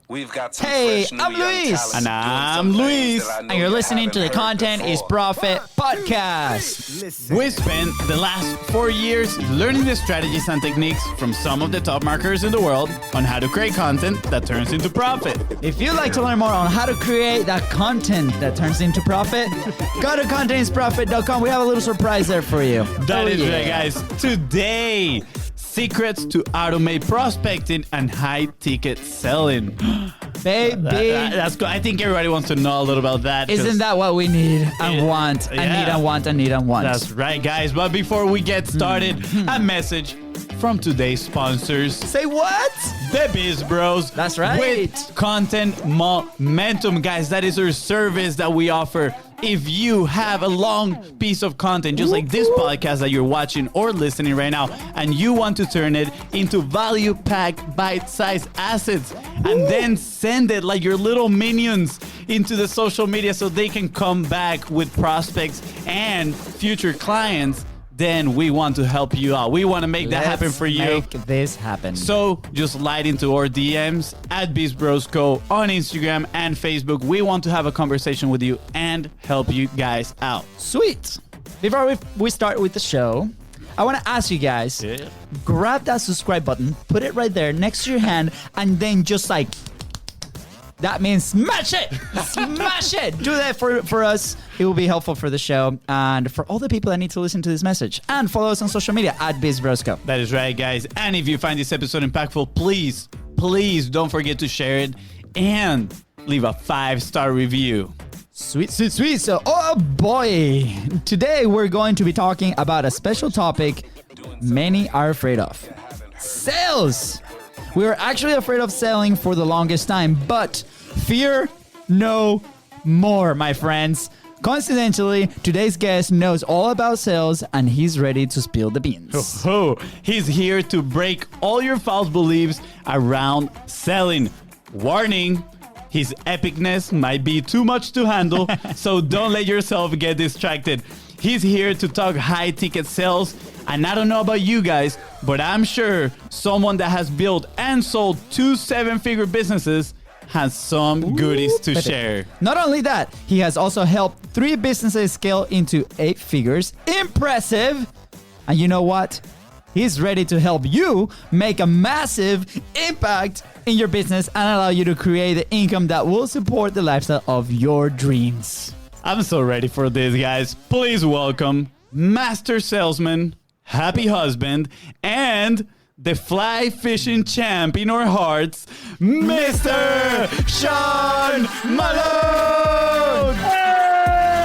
We've got some Hey, fresh new I'm young Luis. talents And doing I'm some things Luis. that I know And you're you listening to the haven't heard Content is before. Profit podcast. We spent the last 4 years learning the strategies and techniques from some of the top marketers in the world on how to create content that turns into profit. If you'd like to learn more on how to create that content that turns into profit, go to contentisprofit.com. We have a little surprise there for you. That is right, guys. Today, secrets to automate prospecting and high-ticket selling. Baby. That's good. I think everybody wants to know a little about that. Isn't that what we need and want? Yeah. I need and want. That's right, guys. But before we get started, a message from today's sponsors. Say what? The Biz Bros. That's right. With Content Momentum, guys. That is our service that we offer. If you have a long piece of content, just like this podcast that you're watching or listening right now, and you want to turn it into value-packed, bite-sized assets, and then send it like your little minions into the social media so they can come back with prospects and future clients, then we want to help you out. We want to make that happen for you. Make this happen. So just slide into our DMs at BizBrosCo on Instagram and Facebook. We want to have a conversation with you and help you guys out. Sweet. Before we start with the show, I want to ask you guys, grab that subscribe button, put it right there next to your hand, and then just like, that means smash it! Smash it! Do that for us. It will be helpful for the show and for all the people that need to listen to this message. And follow us on social media at BizBrosCo. That is right, guys. And if you find this episode impactful, please don't forget to share it and leave a 5-star review. Sweet. So, oh boy. Today we're going to be talking about a special topic many are afraid of. Sales. We were actually afraid of selling for the longest time, but fear no more, my friends. Coincidentally, today's guest knows all about sales and he's ready to spill the beans. He's here to break all your false beliefs around selling. Warning, his epicness might be too much to handle, so don't let yourself get distracted. He's here to talk high-ticket sales, and I don't know about you guys, but I'm sure someone that has built and sold 2 7-figure businesses has some goodies to share. Not only that, he has also helped 3 businesses scale into 8 figures. Impressive! And you know what? He's ready to help you make a massive impact in your business and allow you to create the income that will support the lifestyle of your dreams. I'm so ready for this, guys. Please welcome Master Salesman, Happy Husband, and the fly fishing champ in our hearts, Mr. Sean Malone! Hey!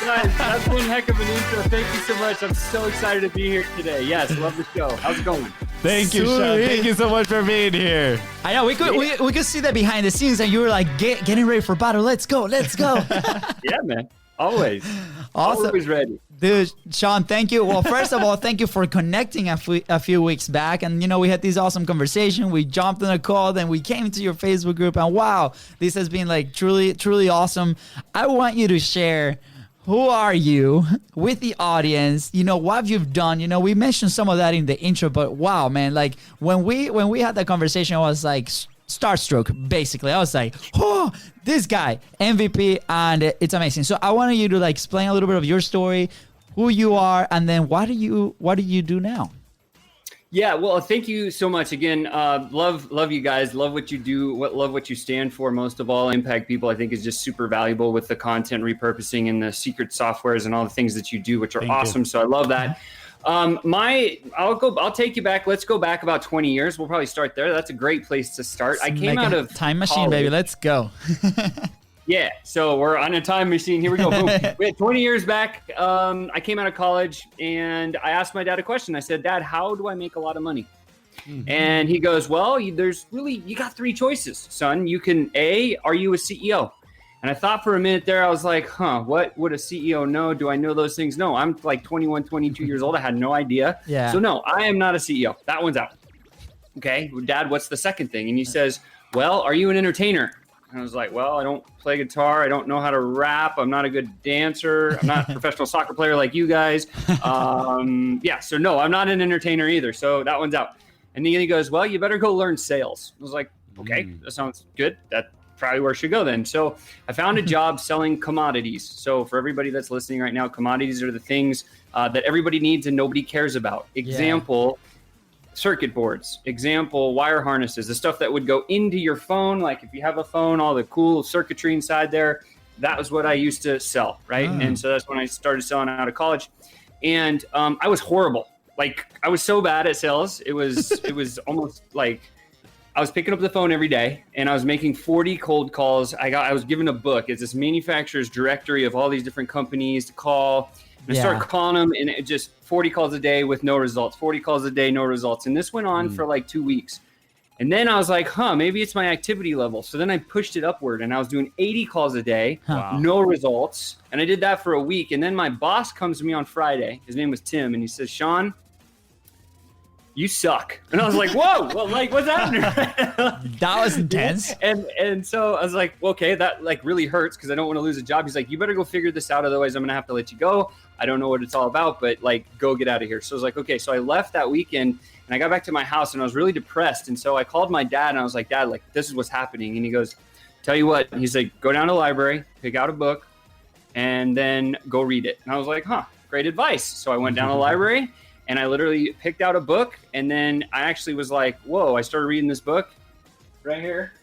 Guys, that's one heck of an intro. Thank you so much. I'm so excited to be here today. Yes, love the show. How's it going? Thank you, Sean. Thank you so much for being here. I know, we could see that behind the scenes and you were like, getting ready for battle. Let's go. Yeah, man. Always. Awesome. Always ready. Dude, Sean, thank you. Well, first of all, thank you for connecting a few weeks back. And, we had this awesome conversation. We jumped on a call, then we came to your Facebook group. And wow, this has been like truly, truly awesome. I want you to share, who are you with the audience? What you've done. We mentioned some of that in the intro, but wow, man, like when we had that conversation, I was like starstruck, basically. I was like, oh, this guy, MVP, and it's amazing. So I wanted you to like explain a little bit of your story, who you are, and then what do you do now? Yeah, well, thank you so much again. Love you guys. Love what you do. Love what you stand for. Most of all, impact people. I think is just super valuable with the content repurposing and the secret softwares and all the things that you do, which are awesome. So I love that. I'll take you back. Let's go back about 20 years. We'll probably start there. That's a great place to start. I came out of time machine, college. baby. Let's go. Yeah, so we're on a time machine. Here we go. Boom. We had 20 years back. I came out of college and I asked my dad a question. I said, Dad, how do I make a lot of money? And he goes, well, you got 3 choices, son. You can, are you a CEO? And I thought for a minute there, I was like, what would a CEO know? Do I know those things? No, I'm like 21, 22 years old. I had no idea. Yeah. So no, I am not a CEO. That one's out. Okay, Dad, what's the second thing? And he says, well, are you an entertainer? And I was like, well, I don't play guitar. I don't know how to rap. I'm not a good dancer. I'm not a professional soccer player like you guys. So no, I'm not an entertainer either. So that one's out. And then he goes, well, you better go learn sales. I was like, okay, that sounds good. That's probably where I should go then. So I found a job selling commodities. So for everybody that's listening right now, commodities are the things that everybody needs and nobody cares about. Example, circuit boards. Example, wire harnesses, the stuff that would go into your phone. Like if you have a phone, all the cool circuitry inside there, that was what I used to sell, right? And so that's when I started selling out of college. And I was horrible. Like I was so bad at sales. It was almost like I was picking up the phone every day and I was making 40 cold calls. I was given a book. It's this manufacturer's directory of all these different companies to call. And I started calling them and it just 40 calls a day with no results, 40 calls a day, no results. And this went on for like 2 weeks. And then I was like, maybe it's my activity level. So then I pushed it upward and I was doing 80 calls a day, no results. And I did that for a week. And then my boss comes to me on Friday. His name was Tim. And he says, Sean, you suck. And I was like, whoa, well, like, what's happening? That was intense. And so I was like, well, okay, that like really hurts because I don't want to lose a job. He's like, you better go figure this out. Otherwise, I'm going to have to let you go. I don't know what it's all about, but like, go get out of here. So I was like, okay. So I left that weekend and I got back to my house and I was really depressed. And so I called my dad and I was like, Dad, like, this is what's happening. And he goes, tell you what, he's like, go down to the library, pick out a book, and then go read it. And I was like, great advice. So I went down to the library and I literally picked out a book. And then I actually was like, whoa, I started reading this book right here.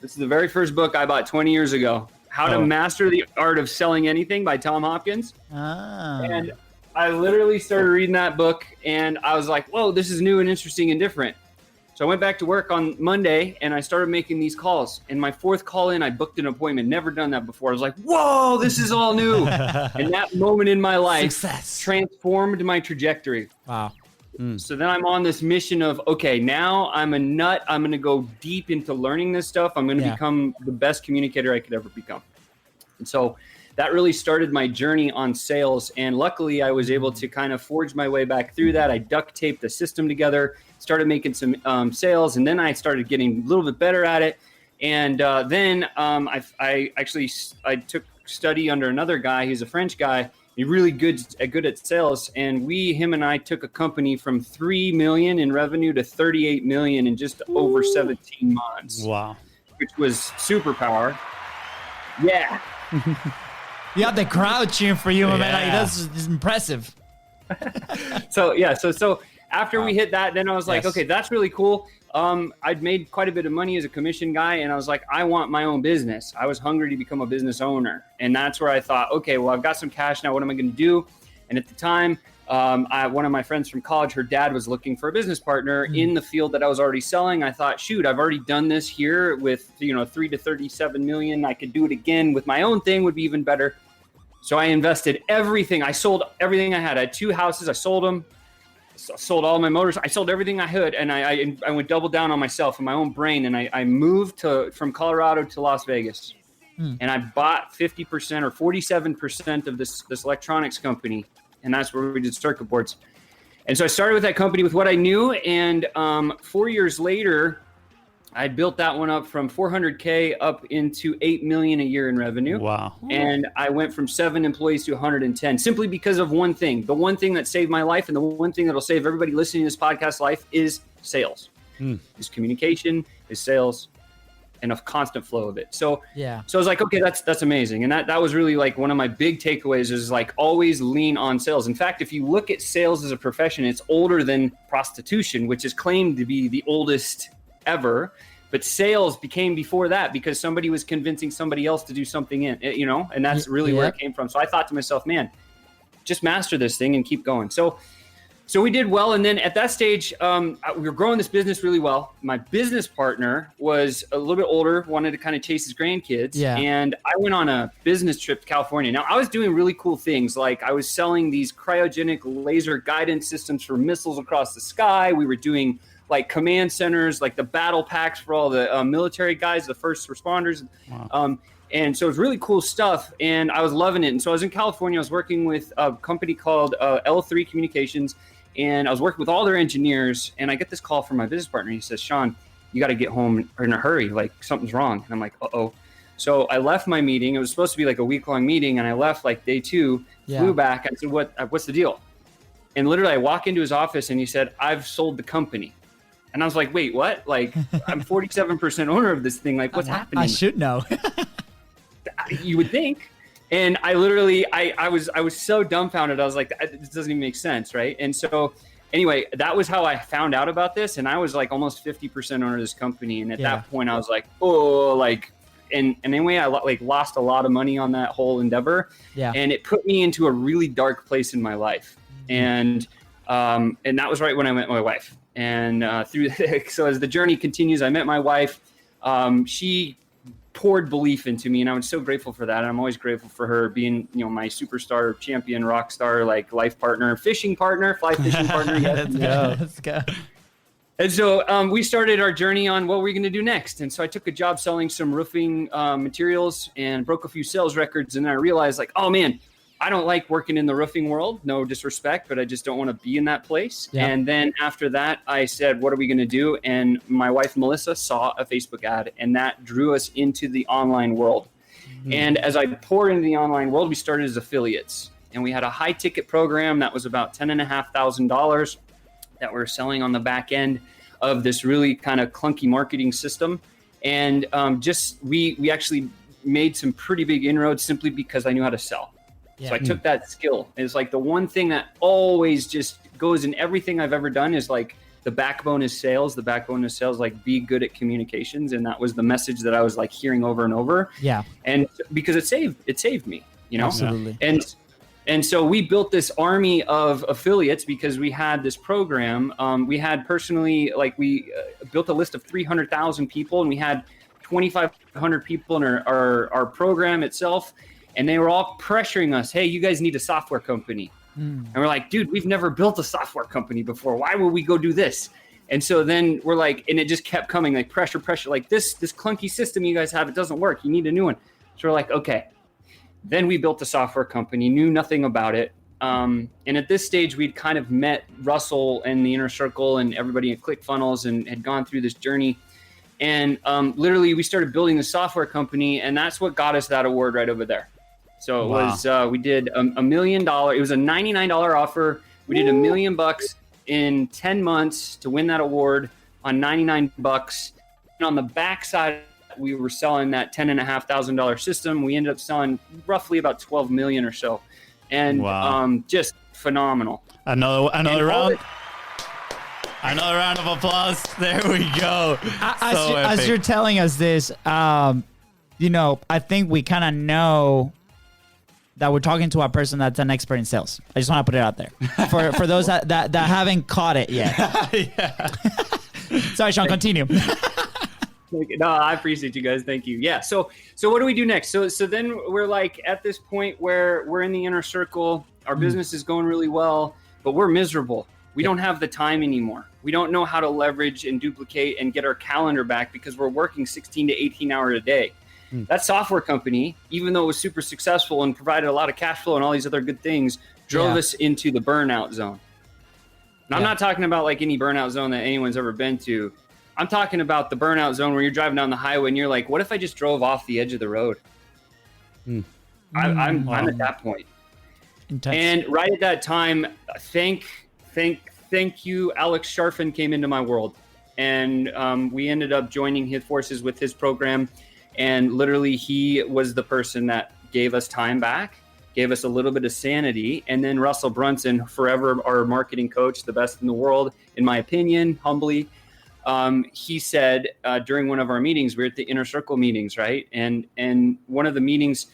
This is the very first book I bought 20 years ago. How to Master the Art of Selling Anything by Tom Hopkins. And I literally started reading that book and I was like, whoa, this is new and interesting and different. So I went back to work on Monday and I started making these calls. And my fourth call in, I booked an appointment. Never done that before. I was like, whoa, this is all new. And that moment in my life transformed my trajectory. Wow. So then I'm on this mission of, okay, now I'm a nut. I'm going to go deep into learning this stuff. I'm going to become the best communicator I could ever become. And so that really started my journey on sales. And luckily I was able to kind of forge my way back through that. I duct taped the system together, started making some sales, and then I started getting a little bit better at it. And then I took study under another guy. He's a French guy. He's really good at sales. And him and I took a company from 3 million in revenue to 38 million in just over 17 months. Wow. Which was superpower. Yeah. You have the crowd cheering for you, man. Like, that's impressive. So after we hit that, then I was like, okay, that's really cool. I'd made quite a bit of money as a commission guy, and I was like, I want my own business. I was hungry to become a business owner. And that's where I thought, okay, well, I've got some cash now. What am I going to do? And at the time, one of my friends from college, her dad was looking for a business partner in the field that I was already selling. I thought, shoot, I've already done this here with, 3 to 37 million. I could do it again with my own thing, would be even better. So I invested everything. I sold everything I had. I had 2 houses. I sold them. I sold all my motors. I sold everything I could. And I went double down on myself and my own brain. And I moved from Colorado to Las Vegas. And I bought 50% or 47% of this electronics company. And that's where we did circuit boards. And so I started with that company with what I knew. And 4 years later, I built that one up from 400K up into 8 million a year in revenue. Wow. And I went from 7 employees to 110 simply because of one thing. The one thing that saved my life and the one thing that'll save everybody listening to this podcast life is sales. Is communication, is sales, and a constant flow of it. So I was like, okay, that's amazing. And that was really like one of my big takeaways is like always lean on sales. In fact, if you look at sales as a profession, it's older than prostitution, which is claimed to be the oldest ever, but sales became before that because somebody was convincing somebody else to do something and that's really where it came from. So I thought to myself, man, just master this thing and keep going. So we did well. And then at that stage, we were growing this business really well. My business partner was a little bit older, wanted to kind of chase his grandkids. And I went on a business trip to California. Now I was doing really cool things. Like I was selling these cryogenic laser guidance systems for missiles across the sky. We were doing like command centers, like the battle packs for all the military guys, the first responders. Wow. And so it was really cool stuff, and I was loving it. And so I was in California. I was working with a company called L3 Communications, and I was working with all their engineers. And I get this call from my business partner. He says, Sean, you got to get home in a hurry. Like something's wrong. And I'm like, uh-oh. So I left my meeting. It was supposed to be like a week-long meeting, and I left like day 2, flew back. I said, what's the deal? And literally I walk into his office, and he said, I've sold the company. And I was like, wait, what? Like, I'm 47% owner of this thing. Like, what's happening? I should know. You would think. And I literally, I was so dumbfounded. I was like, this doesn't even make sense, right? And so anyway, that was how I found out about this. And I was like almost 50% owner of this company. And at that point, I was like, oh, like, and anyway, I like lost a lot of money on that whole endeavor. Yeah. And it put me into a really dark place in my life. And that was right when I met my wife. And so as the journey continues, I met my wife. She poured belief into me, and I'm so grateful for that. And I'm always grateful for her being, my superstar, champion, rock star, like life partner, fishing partner, fly fishing partner. Yes. Let's go. And so we started our journey on what we're going to do next. And so I took a job selling some roofing materials and broke a few sales records. And then I realized, like, oh man, I don't like working in the roofing world. No disrespect, but I just don't want to be in that place. Yeah. And then after that, I said, what are we going to do? And my wife, Melissa, saw a Facebook ad, and that drew us into the online world. Mm-hmm. And as I poured into the online world, we started as affiliates. And we had a high ticket program that was about $10,500 that we're selling on the back end of this really kind of clunky marketing system. And we actually made some pretty big inroads simply because I knew how to sell. Yeah. So I took that skill. It's like the one thing that always just goes in everything I've ever done is like the backbone is sales. The backbone is sales, like be good at communications. And that was the message that I was like hearing over and over. Yeah. And because it saved me, Absolutely. And so we built this army of affiliates because we had this program. We had personally, like we built a list of 300,000 people, and we had 2,500 people in our program itself. And they were all pressuring us, hey, you guys need a software company. And we're like, dude, we've never built a software company before. Why would we go do this? And so then we're like, and it just kept coming, like pressure, like this clunky system you guys have, it doesn't work. You need a new one. So we're like, okay. Then we built a software company, knew nothing about it. And at this stage, we'd kind of met Russell and the Inner Circle and everybody at ClickFunnels and had gone through this journey. And literally, we started building the software company, and that's what got us that award right over there. So it was, we did $1 million. It was a $99 offer. We did $1 million in 10 months to win that award on $99. And on the backside, we were selling that $10,500 system. We ended up selling roughly about 12 million or so. And just phenomenal. Another round. Another round of applause. There we go. As you're telling us this, I think we kind of know that we're talking to a person that's an expert in sales. I just want to put it out there for those that haven't caught it yet. Yeah. Sorry, Sean, continue. No, I appreciate you guys. Thank you. Yeah. So what do we do next? So then we're like at this point where we're in the Inner Circle. Our business is going really well, but we're miserable. We don't have the time anymore. We don't know how to leverage and duplicate and get our calendar back because we're working 16 to 18 hours a day. That software company, even though it was super successful and provided a lot of cash flow and all these other good things, drove us into the burnout zone. And I'm not talking about like any burnout zone that anyone's ever been to. I'm talking about the burnout zone where you're driving down the highway and you're like, what if I just drove off the edge of the road? I'm at that point. Intense. And right at that time, thank you, Alex Sharfin came into my world. And we ended up joining his forces with his program. And literally, he was the person that gave us time back, gave us a little bit of sanity. And then Russell Brunson, forever our marketing coach, the best in the world, in my opinion, humbly, he said during one of our meetings, we were at the Inner Circle meetings, right? And one of the meetings,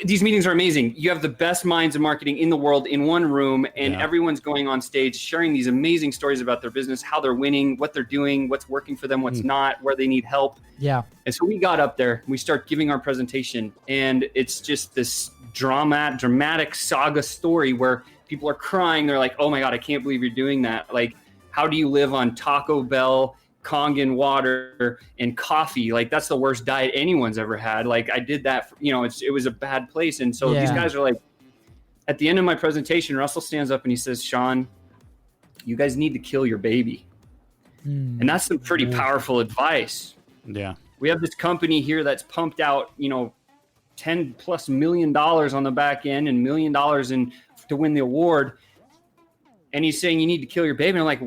these meetings are amazing. You have the best minds in marketing in the world in one room, and everyone's going on stage sharing these amazing stories about their business, how they're winning, what they're doing, what's working for them, what's not, where they need help. Yeah. And so we got up there, we start giving our presentation, and it's just this dramatic saga story where people are crying. They're like, oh my God, I can't believe you're doing that. Like, how do you live on Taco Bell, Kangen water, and coffee? Like, that's the worst diet anyone's ever had. Like, I did that, it was a bad place. And so these guys are like, at the end of my presentation, Russell stands up and he says, Sean, you guys need to kill your baby. And that's some pretty powerful advice. Yeah. We have this company here that's pumped out, $10+ million on the back end and $1 million to win the award. And he's saying you need to kill your baby. And I'm like,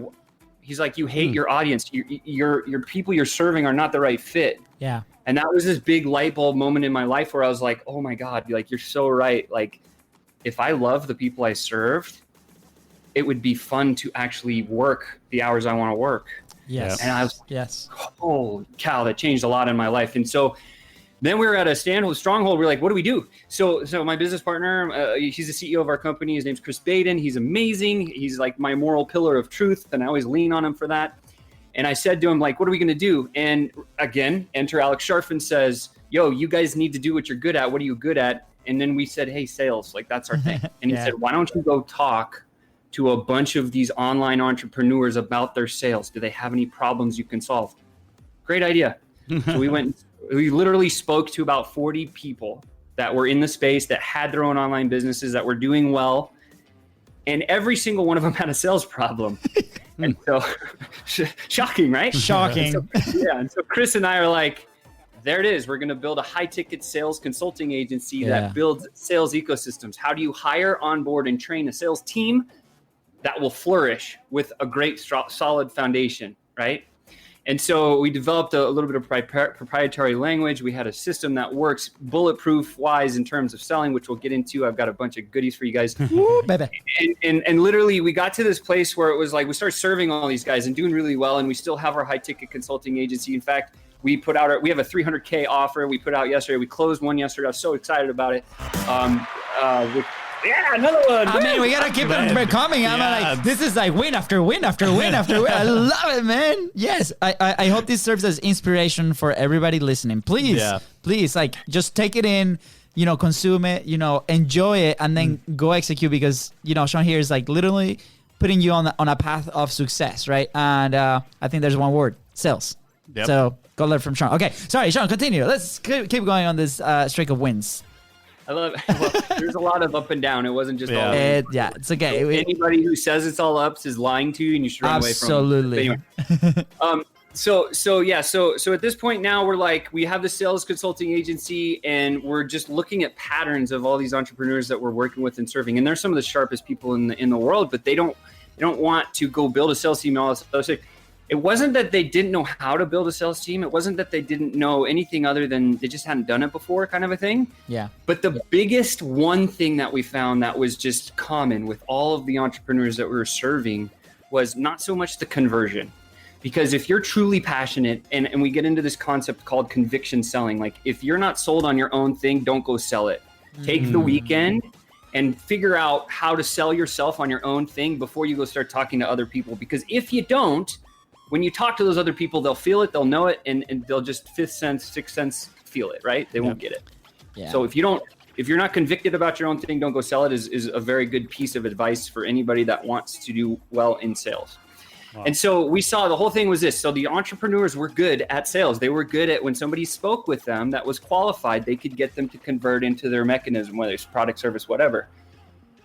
He's like, you hate your audience. Your people you're serving are not the right fit. Yeah. And that was this big light bulb moment in my life where I was like, oh my God, like, you're so right. Like, if I love the people I served, it would be fun to actually work the hours I want to work. Yes. And I was, yes. oh, cow, that changed a lot in my life. And so then we were at a stronghold. We're like, what do we do? So my business partner, he's the CEO of our company. His name's Chris Baden. He's amazing. He's like my moral pillar of truth. And I always lean on him for that. And I said to him, like, what are we going to do? And again, enter Alex Sharfin says, yo, you guys need to do what you're good at. What are you good at? And then we said, hey, sales, like, that's our thing. And he said, why don't you go talk to a bunch of these online entrepreneurs about their sales? Do they have any problems you can solve? Great idea. So we literally spoke to about 40 people that were in the space that had their own online businesses that were doing well. And every single one of them had a sales problem. And so shocking, right? Shocking. And so Chris and I are like, there it is. We're going to build a high ticket sales consulting agency that builds sales ecosystems. How do you hire, onboard, and train a sales team that will flourish with a great, solid foundation, right? And so we developed a little bit of proprietary language. We had a system that works bulletproof wise in terms of selling, which we'll get into. I've got a bunch of goodies for you guys. Woo, baby. And literally we got to this place where it was like, we started serving all these guys and doing really well. And we still have our high ticket consulting agency. In fact, we have a 300K offer we put out yesterday. We closed one yesterday. I was so excited about it. Yeah, another one. I mean, we gotta keep them coming. I'm like, this is like win after win after win after win. I love it, man. Yes, I hope this serves as inspiration for everybody listening. Please, like, just take it in, consume it, enjoy it, and then go execute, because Sean here is like literally putting you on a path of success, right? And I think there's one word: sales. Yep. So go learn from Sean. Okay, sorry, Sean, continue. Let's keep going on this streak of wins. I love it. Well, there's a lot of up and down. It wasn't just all it's okay. Anybody who says it's all ups is lying to you, and you should run away from them. Anyway. So at this point now, we're like, we have the sales consulting agency, and we're just looking at patterns of all these entrepreneurs that we're working with and serving. And they're some of the sharpest people in the world, but they don't want to go build a sales team and all this other stuff. It wasn't that they didn't know how to build a sales team. It wasn't that they didn't know anything other than they just hadn't done it before, kind of a thing. Yeah. But the biggest one thing that we found that was just common with all of the entrepreneurs that we were serving was not so much the conversion. Because if you're truly passionate, and we get into this concept called conviction selling, like, if you're not sold on your own thing, don't go sell it. Take the weekend and figure out how to sell yourself on your own thing before you go start talking to other people. Because if you don't, when you talk to those other people, they'll feel it, they'll know it, and they'll just fifth sense, sixth sense feel it, right? They won't get it. Yeah. So if you're not convicted about your own thing, don't go sell it is a very good piece of advice for anybody that wants to do well in sales. Wow. And so we saw the whole thing was this. So the entrepreneurs were good at sales. They were good at when somebody spoke with them that was qualified, they could get them to convert into their mechanism, whether it's product, service, whatever.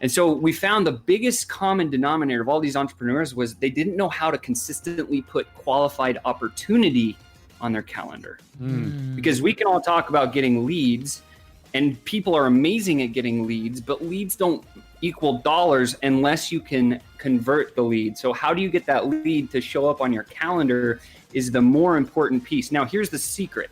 And so we found the biggest common denominator of all these entrepreneurs was they didn't know how to consistently put qualified opportunity on their calendar. Because we can all talk about getting leads, and people are amazing at getting leads, but leads don't equal dollars unless you can convert the lead. So how do you get that lead to show up on your calendar is the more important piece. Now, here's the secret.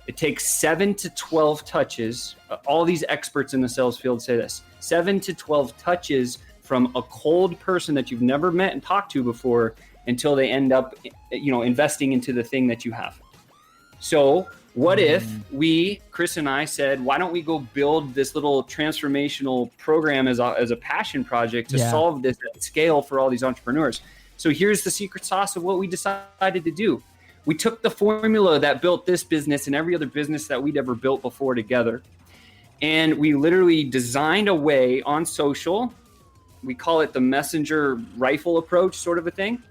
It takes 7 to 12 touches. All these experts in the sales field say this. 7 to 12 touches from a cold person that you've never met and talked to before until they end up, investing into the thing that you have. So what if Chris and I said, why don't we go build this little transformational program as a passion project to solve this at scale for all these entrepreneurs? So here's the secret sauce of what we decided to do. We took the formula that built this business and every other business that we'd ever built before together, and we literally designed a way on social. We call it the messenger rifle approach, sort of a thing,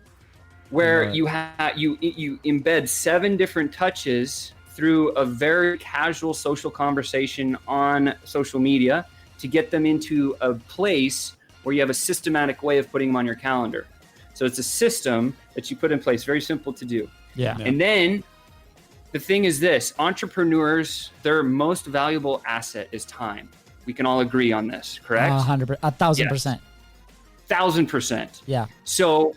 where you embed 7 different touches through a very casual social conversation on social media to get them into a place where you have a systematic way of putting them on your calendar. So it's a system that you put in place, very simple to do. Yeah. And then the thing is this, entrepreneurs, their most valuable asset is time. We can all agree on this, correct? 1,000%. 1,000%. Yeah. So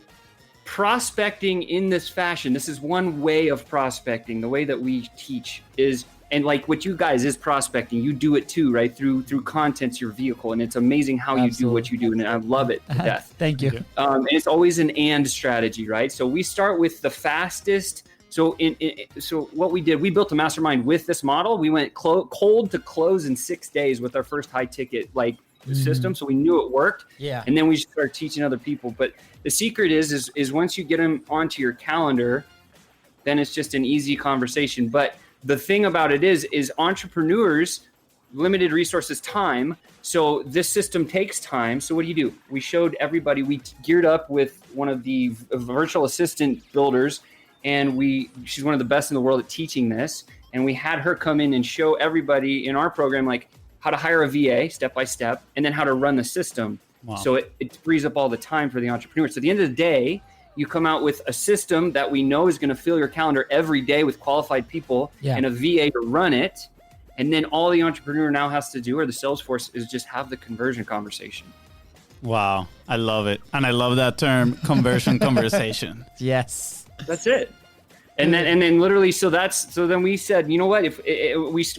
prospecting in this fashion, this is one way of prospecting. The way that we teach is, and like what you guys is prospecting, you do it too, right? Through content's your vehicle, and it's amazing how you do what you do, and I love it to death. Thank you. And it's always an and strategy, right? So we start with the fastest. So so what we did, we built a mastermind with this model. We went cold to close in 6 days with our first high ticket system. So we knew it worked. Yeah. And then we started teaching other people. But the secret is once you get them onto your calendar, then it's just an easy conversation. But the thing about it is entrepreneurs, limited resources, time. So this system takes time. So what do? We showed everybody, we geared up with one of the virtual assistant builders, and she's one of the best in the world at teaching this. And we had her come in and show everybody in our program, like how to hire a VA step by step, and then how to run the system. Wow. So it frees up all the time for the entrepreneur. So at the end of the day, you come out with a system that we know is going to fill your calendar every day with qualified people and a VA to run it. And then all the entrepreneur now has to do, or the sales force, is just have the conversion conversation. Wow. I love it. And I love that term, conversion conversation. Yes. That's it. And then literally, so then we said, you know what, if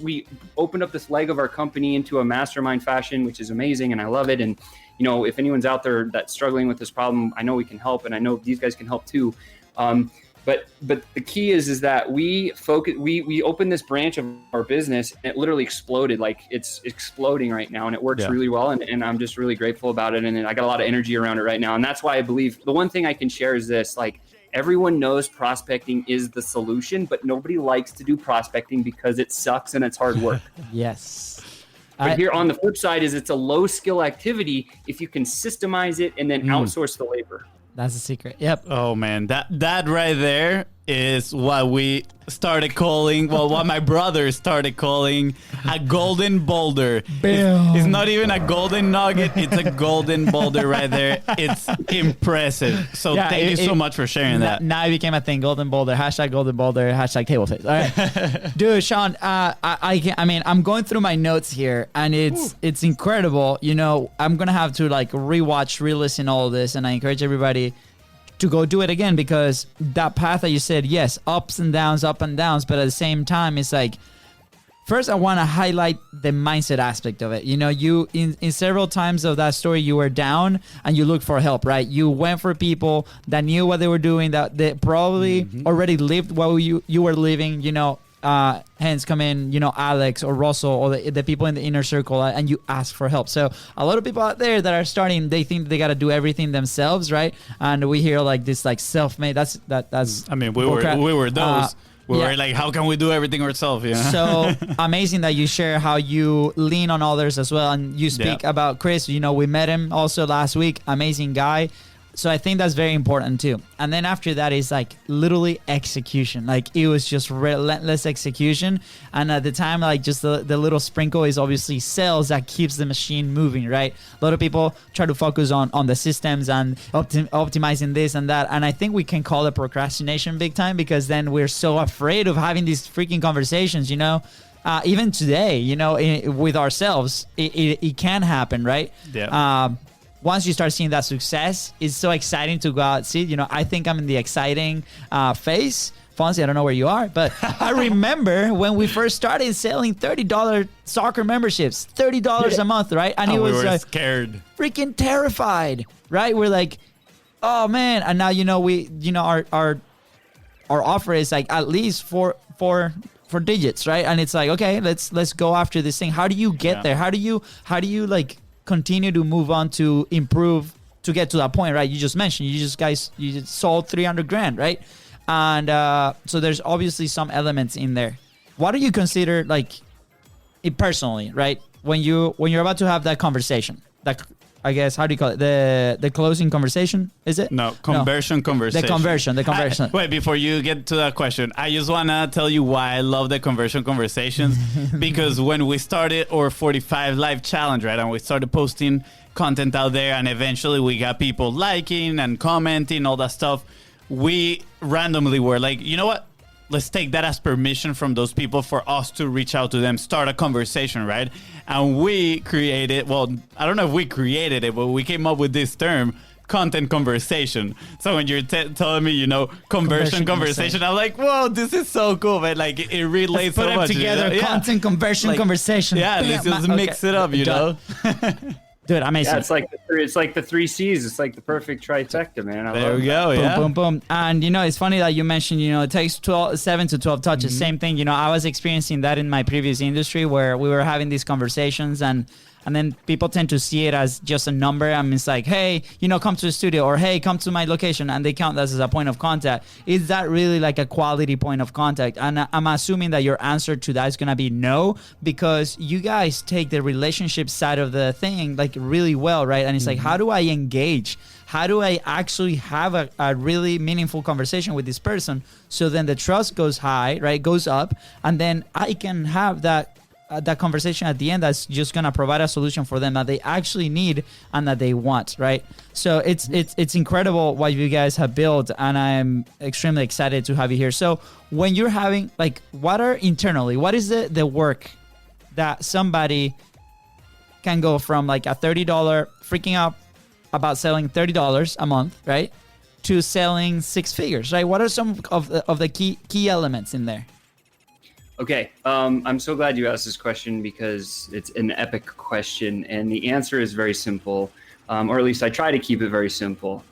we opened up this leg of our company into a mastermind fashion, which is amazing. And I love it. And, you know, if anyone's out there that's struggling with this problem, I know we can help, and I know these guys can help too. But the key is that we opened this branch of our business, and it literally exploded. Like, it's exploding right now, and it works really well. And I'm just really grateful about it. And I got a lot of energy around it right now. And that's why I believe the one thing I can share is this, like, everyone knows prospecting is the solution, but nobody likes to do prospecting because it sucks and it's hard work. Yes. But here on the flip side is it's a low skill activity if you can systemize it and then outsource the labor. That's the secret. Yep. Oh man, that right there is what we started calling, what my brother started calling a golden boulder. It's not even a golden nugget, it's a golden boulder right there. It's impressive. So thank you so much for sharing that. Now it became a thing. Golden boulder, hashtag golden boulder, hashtag table face. All right. Dude, Sean, I'm going through my notes here, and it's incredible. You know, I'm going to have to like rewatch, re-listen all of this, and I encourage everybody to go do it again, because that path that you said, yes, ups and downs, but at the same time, it's like, first I want to highlight the mindset aspect of it. You know, you in several times of that story, you were down and you looked for help, right? You went for people that knew what they were doing, that they probably already lived what you were living, you know. Hence come in, you know, Alex or Russell or the people in the inner circle, and you ask for help. So a lot of people out there that are starting, they think they got to do everything themselves, right? And we hear like this, like self-made. That's. I mean, we were those. We were like, how can we do everything ourselves? You know? So amazing that you share how you lean on others as well, and you speak about Chris. You know, we met him also last week. Amazing guy. So I think that's very important too. And then after that is like literally execution. Like it was just relentless execution. And at the time, like just the little sprinkle is obviously sales that keeps the machine moving, right? A lot of people try to focus on the systems and optimizing this and that. And I think we can call it procrastination big time, because then we're so afraid of having these freaking conversations, you know? Even today, you know, with ourselves, it can happen, right? Yeah. Once you start seeing that success, it's so exciting to go out. See, you know, I think I'm in the exciting phase. Fonzie, I don't know where you are, but I remember when we first started selling $30 soccer memberships, $30 a month, right? And it was we were scared, freaking terrified, right? We're like, oh man. And now, you know, our offer is like at least four digits, right? And it's like, okay, let's go after this thing. How do you get there? How do you like continue to move on to improve to get to that point, right? You just mentioned you just sold 300 grand, right? And so there's obviously some elements in there. What do you consider, like, it personally, right? When you're about to have that conversation, that, I guess, how do you call it? The closing conversation, is it? No, conversion. The conversion. Wait, before you get to that question, I just want to tell you why I love the conversion conversations. Because when we started our 45 live challenge, right, and we started posting content out there, and eventually we got people liking and commenting, all that stuff, we randomly were like, you know what? Let's take that as permission from those people for us to reach out to them, start a conversation, right? And we created, well, I don't know if we created it, but we came up with this term, content conversation. So when you're telling me, conversation, I'm like, whoa, this is so cool, man. Like it relates so much. Put it together, content, conversion, conversation. Yeah, let's just mix it up, you know? Dude, amazing. Yeah, it's like the 3 C's. It's like the perfect trifecta, man. There we go. Yeah. Boom, boom, boom. And it's funny that you mentioned, it takes 7 to 12 touches. Same thing. I was experiencing that in my previous industry where we were having these conversations and then people tend to see it as just a number. And it's like, hey, come to the studio, or hey, come to my location. And they count that as a point of contact. Is that really like a quality point of contact? And I'm assuming that your answer to that is going to be no, because you guys take the relationship side of the thing like really well, right? And it's like, how do I engage? How do I actually have a really meaningful conversation with this person? So then the trust goes high, right? Goes up. And then I can have that conversation at the end that's just going to provide a solution for them that they actually need and that they want, right? So it's incredible what you guys have built, and I'm extremely excited to have you here. So when you're having, like, what is the work that somebody can go from like a $30 freaking out about selling $30 a month, right, to selling 6 figures, right? What are some of the key elements in there? Okay, I'm so glad you asked this question because it's an epic question, and the answer is very simple, or at least I try to keep it very simple.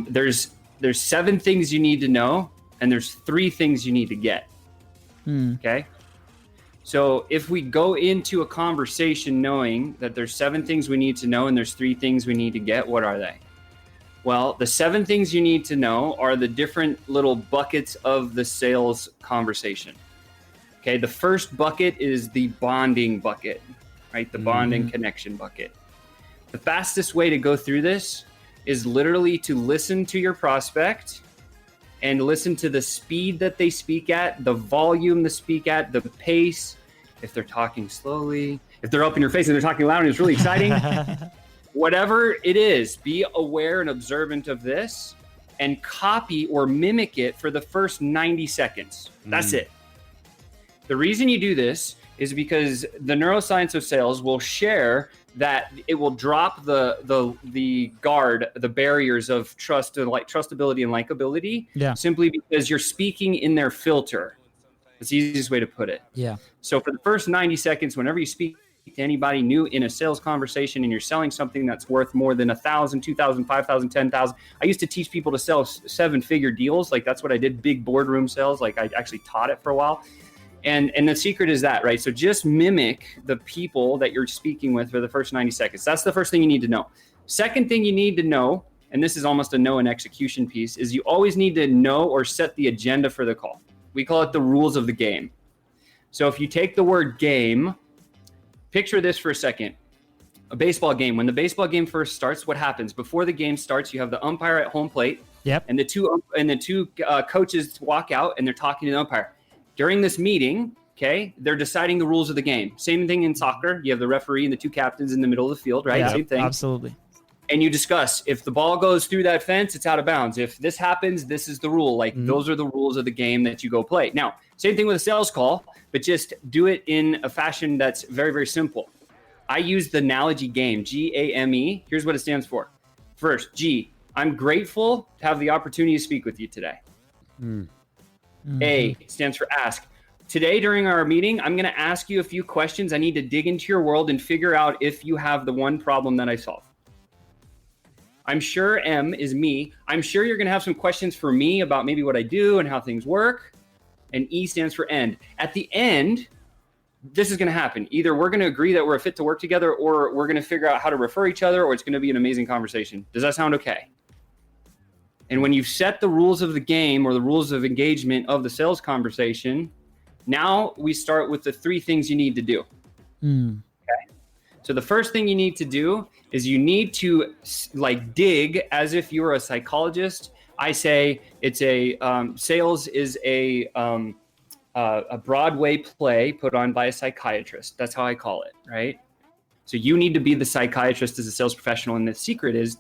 There's 7 things you need to know, and there's 3 things you need to get. Okay, so if we go into a conversation knowing that there's 7 things we need to know and there's 3 things we need to get, what are they? Well, the 7 things you need to know are the different little buckets of the sales conversation. Okay, the first bucket is the bonding bucket, right? The bonding connection bucket. The fastest way to go through this is literally to listen to your prospect and listen to the speed that they speak at, the volume they speak at, the pace, if they're talking slowly, if they're up in your face and they're talking loud and it's really exciting. Whatever it is, be aware and observant of this and copy or mimic it for the first 90 seconds. That's it. The reason you do this is because the neuroscience of sales will share that it will drop the guard, the barriers of trust and trustability and likability, simply because you're speaking in their filter. That's the easiest way to put it. Yeah. So for the first 90 seconds, whenever you speak to anybody new in a sales conversation and you're selling something that's worth more than 1,000, 2,000, 5,000, 10,000. I used to teach people to sell 7-figure deals. Like that's what I did, big boardroom sales. Like I actually taught it for a while. And the secret is that, right? So just mimic the people that you're speaking with for the first 90 seconds. That's the first thing you need to know. Second thing you need to know, and this is almost a know and execution piece, is you always need to know or set the agenda for the call. We call it the rules of the game. So if you take the word game, picture this for a second. A baseball game. When the baseball game first starts, what happens? Before the game starts, you have the umpire at home plate. Yep. And the two coaches walk out and they're talking to the umpire. During this meeting, okay, they're deciding the rules of the game. Same thing in soccer. You have the referee and the 2 captains in the middle of the field, right? Yeah, same thing. Absolutely. And you discuss, if the ball goes through that fence, it's out of bounds. If this happens, this is the rule. Like those are the rules of the game that you go play. Now, same thing with a sales call, but just do it in a fashion that's very, very simple. I use the analogy GAME, G-A-M-E. Here's what it stands for. First, G, I'm grateful to have the opportunity to speak with you today. A stands for ask. Today during our meeting, I'm going to ask you a few questions. I need to dig into your world and figure out if you have the one problem that I solve. I'm sure M is me. I'm sure you're going to have some questions for me about maybe what I do and how things work. And E stands for end. At the end, this is going to happen. Either we're going to agree that we're a fit to work together, or we're going to figure out how to refer each other, or it's going to be an amazing conversation. Does that sound okay? And when you've set the rules of the game or the rules of engagement of the sales conversation, now we start with the 3 things you need to do. Okay. So the first thing you need to do is you need to dig as if you were a psychologist. I say it's sales is a Broadway play put on by a psychiatrist. That's how I call it, right? So you need to be the psychiatrist as a sales professional. And the secret is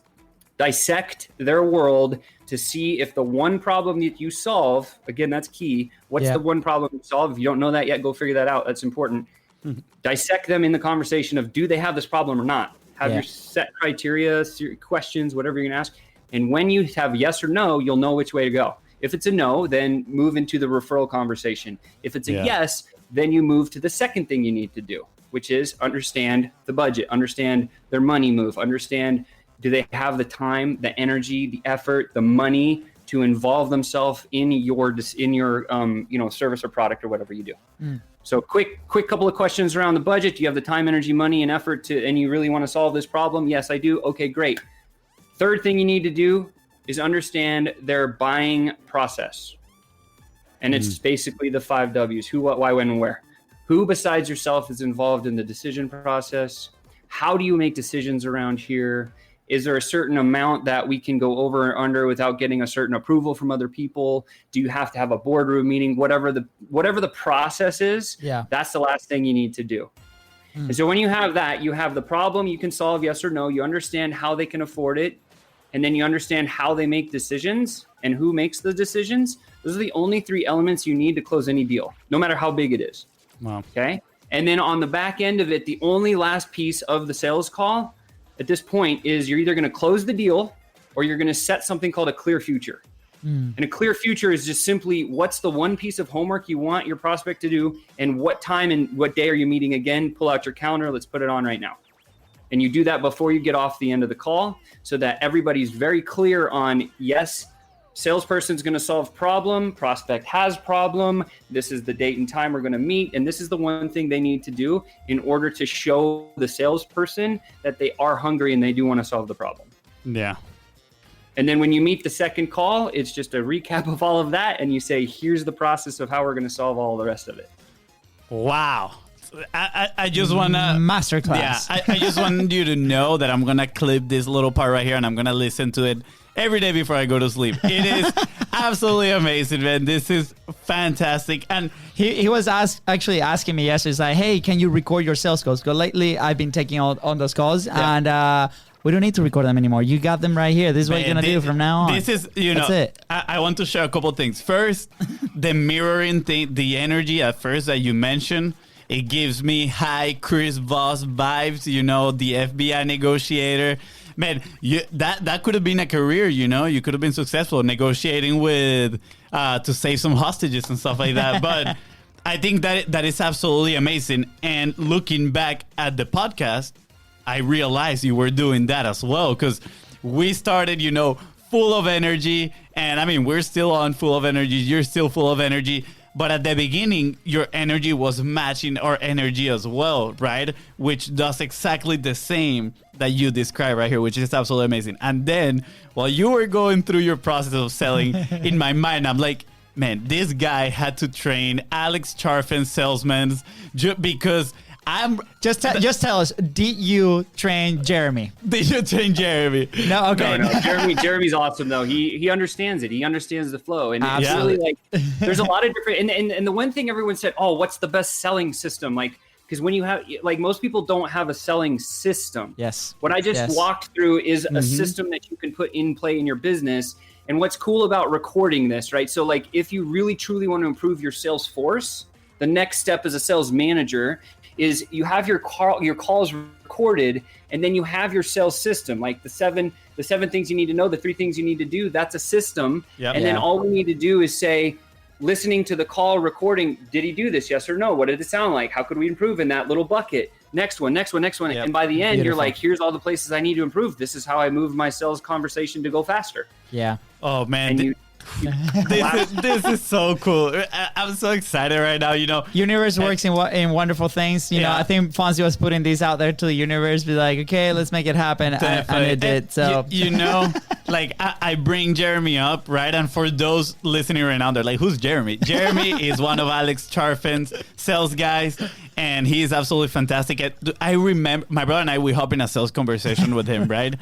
dissect their world to see if the one problem that you solve, again, that's key. What's the one problem you solve? If you don't know that yet, go figure that out. That's important. Dissect them in the conversation of, do they have this problem or not? Have your set criteria, questions, whatever you're going to ask. And when you have yes or no, you'll know which way to go. If it's a no, then move into the referral conversation. If it's a yes, then you move to the second thing you need to do, which is understand the budget, understand their money move, understand, do they have the time, the energy, the effort, the money to involve themselves in your service or product or whatever you do. So quick couple of questions around the budget. Do you have the time, energy, money, and effort and you really want to solve this problem? Yes, I do. Okay, great. Third thing you need to do is understand their buying process. And it's basically the 5 W's: who, what, why, when, and where. Who besides yourself is involved in the decision process? How do you make decisions around here? Is there a certain amount that we can go over or under without getting a certain approval from other people? Do you have to have a boardroom meeting? Whatever the process is, that's the last thing you need to do. And so when you have that, you have the problem you can solve, yes or no. You understand how they can afford it. And then you understand how they make decisions and who makes the decisions. Those are the only 3 elements you need to close any deal, no matter how big it is. Wow. Okay. And then on the back end of it, the only last piece of the sales call at this point is you're either going to close the deal or you're going to set something called a clear future. And a clear future is just simply what's the one piece of homework you want your prospect to do, and what time and what day are you meeting again? Pull out your calendar. Let's put it on right now. And you do that before you get off the end of the call so that everybody's very clear on, yes, salesperson's going to solve problem, prospect has problem, this is the date and time we're going to meet, and this is the one thing they need to do in order to show the salesperson that they are hungry and they do want to solve the problem. Yeah. And then when you meet the second call, it's just a recap of all of that, and you say, here's the process of how we're going to solve all the rest of it. Wow. I just want to... Masterclass. Yeah, I just want you to know that I'm going to clip this little part right here, and I'm going to listen to it every day before I go to sleep. It is absolutely amazing, man. This is fantastic. And he was actually asking me yesterday, he's like, hey, can you record your sales calls? Because lately I've been taking on those calls, and we don't need to record them anymore. You got them right here. This is what you're going to do from now on. This is, That's it. I want to share a couple things. First, the mirroring thing, the energy at first that you mentioned, it gives me high Chris Voss vibes, the FBI negotiator. Man, that could have been a career, You could have been successful negotiating with to save some hostages and stuff like that. But I think that is absolutely amazing. And looking back at the podcast, I realized you were doing that as well, because we started, full of energy. And I mean, we're still on full of energy. You're still full of energy. But at the beginning, your energy was matching our energy as well, right? Which does exactly the same that you describe right here, which is absolutely amazing. And then while you were going through your process of selling, in my mind, I'm like, man, this guy had to train Alex Charfen's salesmen because I'm... Just tell us, did you train Jeremy? Did you train Jeremy? No, okay. No. Jeremy's awesome though. He understands it. He understands the flow, and it's really like there's a lot of different. And the one thing everyone said, oh, what's the best selling system? Like, because when you have most people don't have a selling system. Yes. What I just walked through is a system that you can put in play in your business. And what's cool about recording this, right? So like, if you really truly want to improve your sales force, the next step as a sales manager is you have your calls recorded, and then you have your sales system, like the seven things you need to know, the 3 things you need to do. That's a system. Yep. And then all we need to do is say, listening to the call recording, did he do this? Yes or no? What did it sound like? How could we improve in that little bucket? Next one. Yep. And by the end, you're like, here's all the places I need to improve. This is how I move my sales conversation to go faster. Yeah. Oh, man. This is so cool. I'm so excited right now. Universe works in wonderful things. I think Fonzie was putting these out there to the universe, be like, okay, let's make it happen, and it did. So like I bring Jeremy up, right? And for those listening right now, they're like, who's Jeremy? Jeremy is one of Alex Charfen's sales guys, and he is absolutely fantastic. I remember my brother and we hop in a sales conversation with him, right?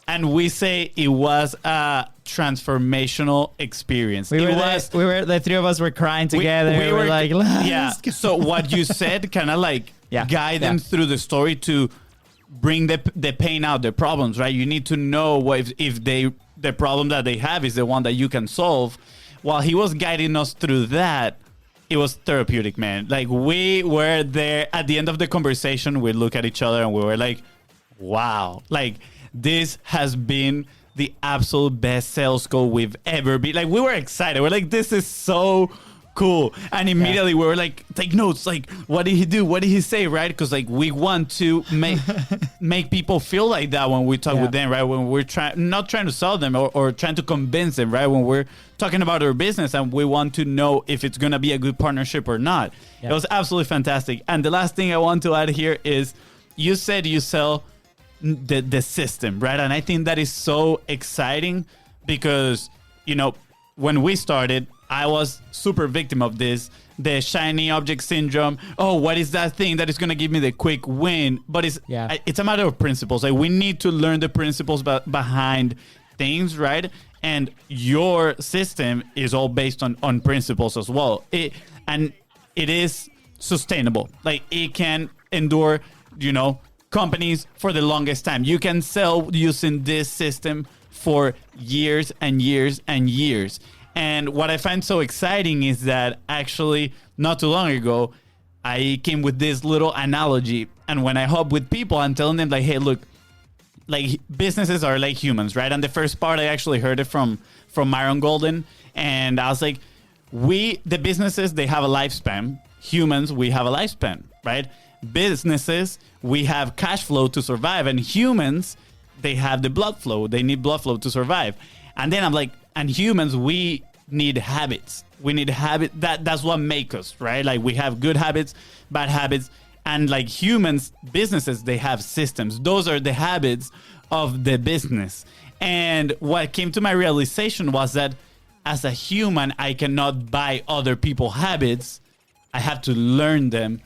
And we say it was a transformational experience. The 3 of us were crying together. We were like, So what you said kind of like guide them through the story to bring the pain out, the problems, right? You need to know if the problem that they have is the one that you can solve. While he was guiding us through that, it was therapeutic, man. Like, we were there at the end of the conversation. We look at each other and we were like, Wow. Like, this has been the absolute best sales call we've ever been. Like, we were excited. We're like, this is so cool. And immediately we were like, take notes. Like, what did he do? What did he say? Right? Because like we want to make people feel like that when we talk with them, right? When we're not trying to sell them or trying to convince them, right? When we're talking about our business and we want to know if it's going to be a good partnership or not. It was absolutely fantastic. And the last thing I want to add here is you said you sell the system, right? And I think that is so exciting because, you know, when we started, I was super victim of this, the shiny object syndrome. Oh, what is that thing that is going to give me the quick win? But it's a matter of principles. Like, we need to learn the principles behind things, right? And your system is all based on principles as well. It is sustainable. Like, it can endure, you know, companies for the longest time. You can sell using this system for years and years and years. And what I find so exciting is that actually not too long ago, I came with this little analogy. And when I hop with people, I'm telling them like, hey, look, like businesses are like humans, right? And the first part, I actually heard it from Myron Golden. And I was like, the businesses, they have a lifespan. Humans, we have a lifespan, right? Businesses, we have cash flow to survive. And humans, they have the blood flow. They need blood flow to survive. And then I'm like, and humans, we need habits. We need that's what makes us, right? Like, we have good habits, bad habits. And like humans, businesses, they have systems. Those are the habits of the business. And what came to my realization was that as a human, I cannot buy other people's habits. I have to learn them.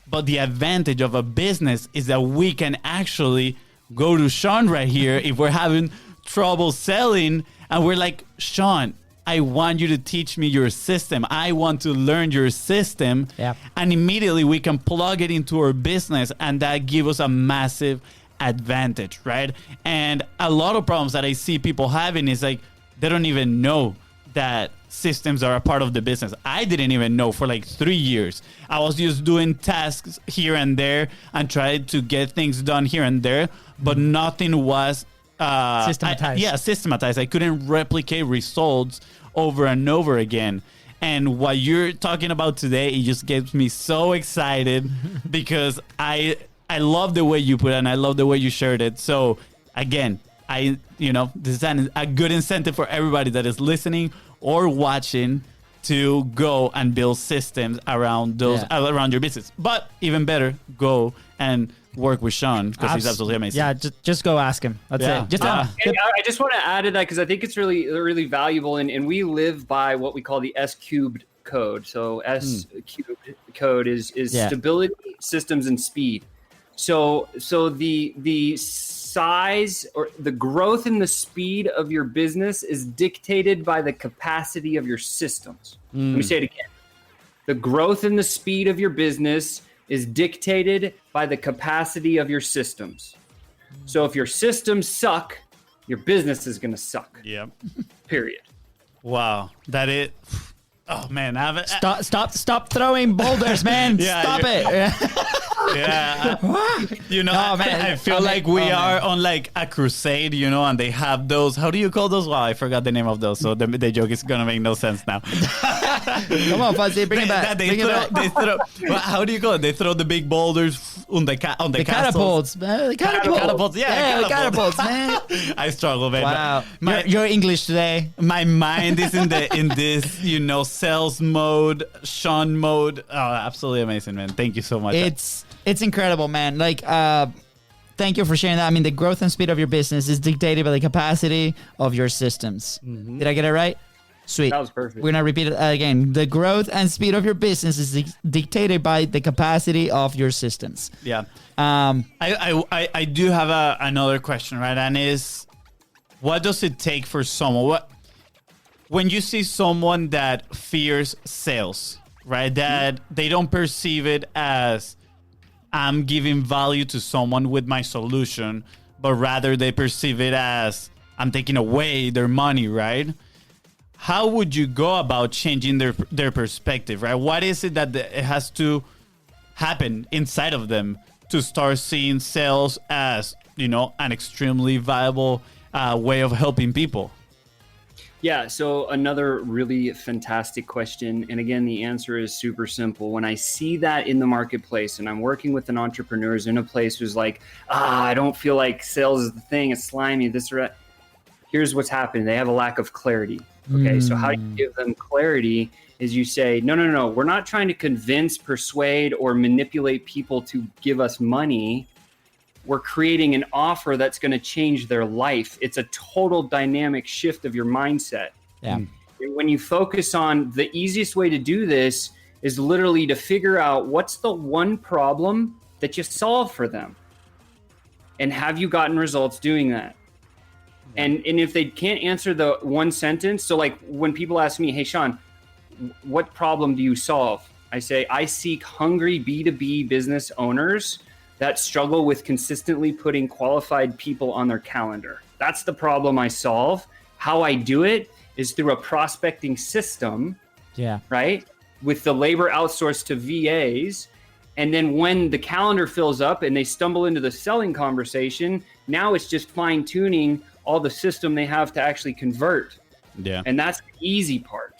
But the advantage of a business is that we can actually go to Sean right here if we're having trouble selling. And we're like, Sean, I want you to teach me your system. I want to learn your system. Yeah. And immediately we can plug it into our business. And that gives us a massive advantage, right? And a lot of problems that I see people having is like, they don't even know that systems are a part of the business. I didn't even know for like 3 years. I was just doing tasks here and there and tried to get things done here and there, but nothing was systematized. Systematized. I couldn't replicate results over and over again. And what you're talking about today, it just gets me so excited because I love the way you put it and I love the way you shared it. So again, this is a good incentive for everybody that is listening or watching to go and build systems around around your business. But even better, go and work with Sean because he's absolutely amazing. Yeah, just go ask him. That's it. Just I just want to add to that because I think it's really, really valuable. And we live by what we call the S cubed code. So S cubed code is stability, systems, and speed. So the size or the growth and the speed of your business is dictated by the capacity of your systems. Let me say it again. The growth and the speed of your business is dictated by the capacity of your systems. So if your systems suck, your business is going to suck. Yep. Period. Wow. That it. Oh man, stop throwing boulders, man. Stop it. Yeah. I feel like we are on like a crusade, and they have those. How do you call those? Wow, I forgot the name of those. So the joke is gonna make no sense now. Come on, Fuzzy, bring it back. They throw. Well, how do you call it? They throw the big boulders on the catapults. Catapults. Yeah, catapults, man. I struggle, man. Wow, you're English today. My mind is in this, sales mode, Sean mode. Oh, absolutely amazing, man. Thank you so much. It's incredible, man. Like, thank you for sharing that. I mean, the growth and speed of your business is dictated by the capacity of your systems. Mm-hmm. Did I get it right? Sweet. That was perfect. We're going to repeat it again. The growth and speed of your business is dictated by the capacity of your systems. Yeah. I do have another question, right? And is, what does it take for someone? When you see someone that fears sales, right? That they don't perceive it as I'm giving value to someone with my solution, but rather they perceive it as I'm taking away their money, right? How would you go about changing their perspective, right? What is it that it has to happen inside of them to start seeing sales as an extremely viable way of helping people? Yeah, so another really fantastic question. And again, the answer is super simple. When I see that in the marketplace and I'm working with an entrepreneur who's in a place who's like, I don't feel like sales is the thing, it's slimy, this or that. Here's what's happening. They have a lack of clarity. Okay, so how do you give them clarity is you say, no, we're not trying to convince, persuade, or manipulate people to give us money. We're creating an offer that's going to change their life. It's a total dynamic shift of your mindset. Yeah. And when you focus on the easiest way to do this is literally to figure out what's the one problem that you solve for them. And have you gotten results doing that? And if they can't answer the one sentence, so like when people ask me, hey, Sean, what problem do you solve? I say, I seek hungry B2B business owners that struggle with consistently putting qualified people on their calendar. That's the problem I solve. How I do it is through a prospecting system, right? With the labor outsourced to VAs. And then when the calendar fills up and they stumble into the selling conversation, now it's just fine tuning all the system they have to actually convert. Yeah. And that's the easy part.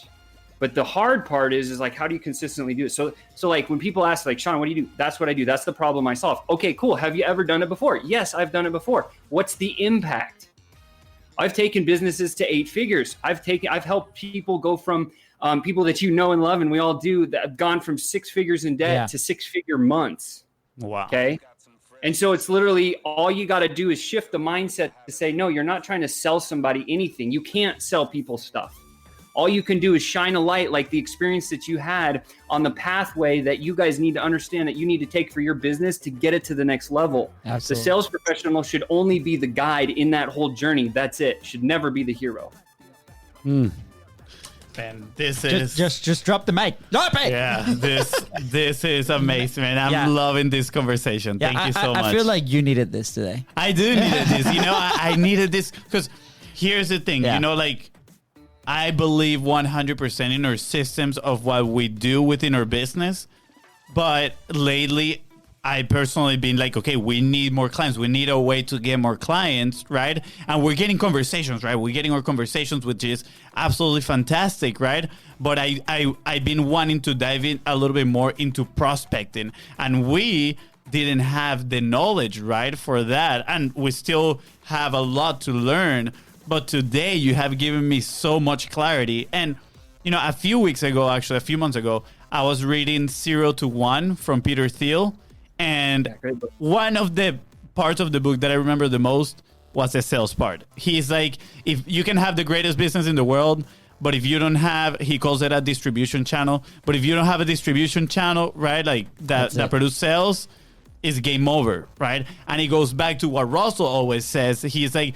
But the hard part is like, how do you consistently do it? So like when people ask like, Sean, what do you do? That's what I do. That's the problem I solve. Okay, cool. Have you ever done it before? Yes, I've done it before. What's the impact? I've taken businesses to 8 figures. I've helped people go from people that you know and love, and we all do, that have gone from 6 figures in debt to 6-figure months. Wow. Okay. And so it's literally all you got to do is shift the mindset to say, no, you're not trying to sell somebody anything. You can't sell people stuff. All you can do is shine a light like the experience that you had on the pathway that you guys need to understand that you need to take for your business to get it to the next level. Absolutely. The sales professional should only be the guide in that whole journey. That's it. Should never be the hero. And this is just drop the mic. Drop it. Yeah, this is amazing, man. I'm loving this conversation. Thank you so much. I feel like you needed this today. I do need this. I needed this because here's the thing. Like I believe 100% in our systems of what we do within our business, but lately I personally been like, okay, we need more clients. We need a way to get more clients, right? And we're getting conversations, right? We're getting our conversations, which is absolutely fantastic, right? But I've been wanting to dive in a little bit more into prospecting, and we didn't have the knowledge, right, for that. And we still have a lot to learn. But today you have given me so much clarity. And, a few months ago, I was reading 0 to 1 from Peter Thiel. And one of the parts of the book that I remember the most was the sales part. He's like, if you can have the greatest business in the world, but if you don't have, he calls it a distribution channel. But if you don't have a distribution channel, right, like that produce sales, it's game over, right? And he goes back to what Russell always says. He's like,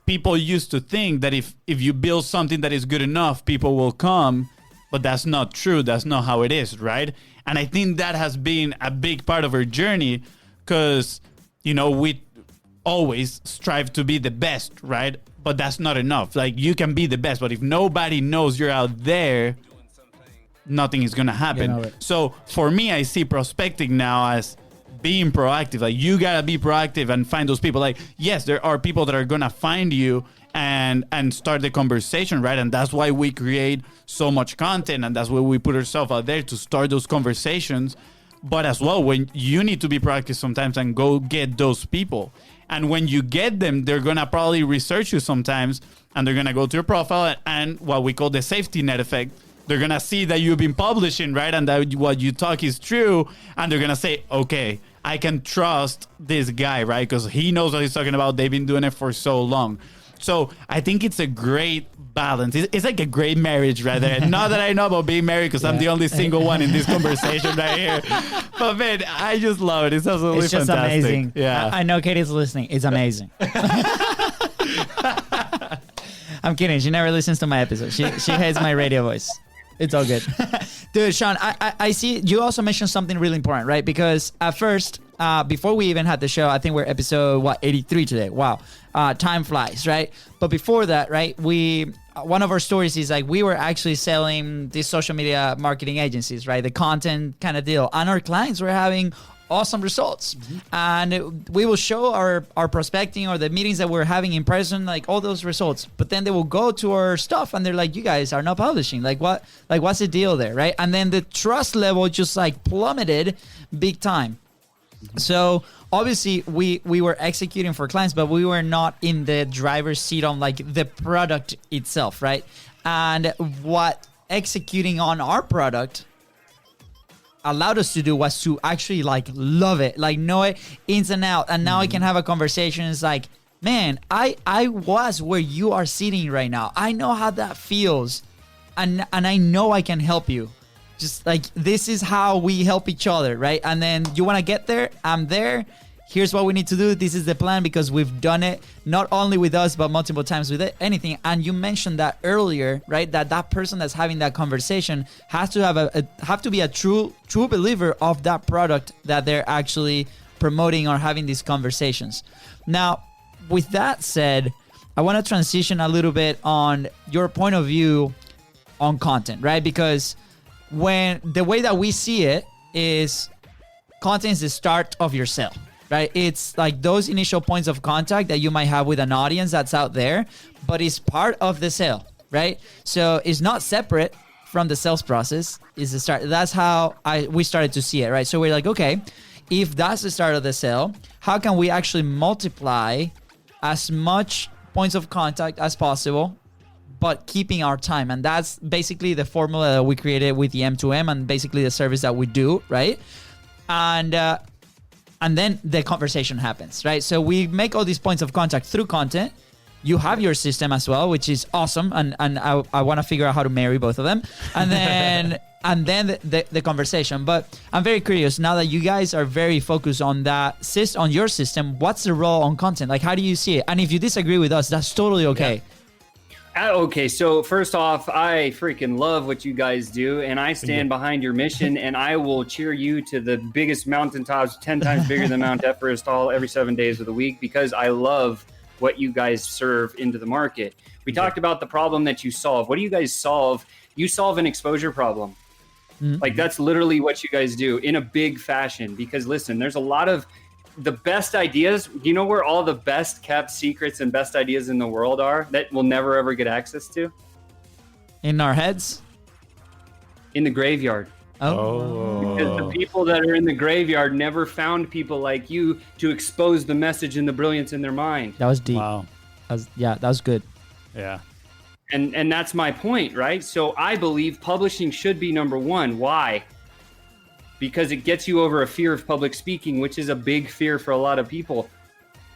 people used to think that if you build something that is good enough, people will come, but that's not true. That's not how it is, right? And I think that has been a big part of our journey because, we always strive to be the best, right? But that's not enough. Like, you can be the best, but if nobody knows you're out there, nothing is going to happen. So for me, I see prospecting now as being proactive. Like, you gotta be proactive and find those people. Like, yes, there are people that are gonna find you and start the conversation, right? And that's why we create so much content, and that's why we put ourselves out there to start those conversations. But as well, when you need to be proactive sometimes and go get those people. And when you get them, they're gonna probably research you sometimes, and they're gonna go to your profile and what we call the safety net effect. They're gonna see that you've been publishing, right? And that what you talk is true, and they're gonna say, okay, I can trust this guy, right? Because he knows what he's talking about. They've been doing it for so long. So I think it's a great balance. It's like a great marriage right there. Not that I know about being married because I'm the only single one in this conversation right here. But man, I just love it. It's absolutely just fantastic. Amazing. Yeah. I know Katie's listening. It's amazing. I'm kidding. She never listens to my episode. She hates my radio voice. It's all good. Dude, Sean, I see you also mentioned something really important, right? Because at first, before we even had the show, I think we're episode, 83 today. Wow. Time flies, right? But before that, right, one of our stories is like we were actually selling these social media marketing agencies, right? The content kind of deal. And our clients were having awesome results. And we will show our prospecting or the meetings that we're having in person, like all those results. But then they will go to our stuff and they're like, you guys are not publishing. Like what's the deal there, right? And then the trust level just like plummeted big time. So obviously we were executing for clients, but we were not in the driver's seat on like the product itself, right? And what executing on our product allowed us to do was to actually like love it, like know it ins and out. And now I can have a conversation. It's like, man, I was where you are sitting right now. I know how that feels. And I know I can help you. Just like, this is how we help each other, right? And then you want to get there, I'm there. Here's what we need to do. This is the plan, because we've done it not only with us, but multiple times with anything. And you mentioned that earlier, right? That person that's having that conversation has to have to be a true believer of that product that they're actually promoting or having these conversations. Now, with that said, I want to transition a little bit on your point of view on content, right? Because when the way that we see it is content is the start of your sale. Right? It's like those initial points of contact that you might have with an audience that's out there, but it's part of the sale, right? So it's not separate from the sales process. Is the start. That's how we started to see it, right? So we're like, okay, if that's the start of the sale, how can we actually multiply as much points of contact as possible, but keeping our time? And that's basically the formula that we created with the M2M and basically the service that we do, right? And then the conversation happens, right? So we make all these points of contact through content. You have your system as well, which is awesome. And I want to figure out how to marry both of them. And then the conversation. But I'm very curious, now that you guys are very focused on that on your system, what's the role on content? Like, how do you see it? And if you disagree with us, that's totally okay. Yeah. Okay, so first off, I freaking love what you guys do, and I stand behind your mission, and I will cheer you to the biggest mountaintops, 10 times bigger than Mount Everest, every 7 days of the week, because I love what you guys serve into the market. We talked about the problem that you solve. What do you guys solve? You solve an exposure problem. Like, that's literally what you guys do in a big fashion, because listen, there's a lot of the best ideas. You know where all the best kept secrets and best ideas in the world are that we'll never ever get access to? In our heads? In the graveyard. Oh. Because the people that are in the graveyard never found people like you to expose the message and the brilliance in their mind. That was deep. Wow. That was good. Yeah. And that's my point, right? So I believe publishing should be number one. Why? Because it gets you over a fear of public speaking, which is a big fear for a lot of people.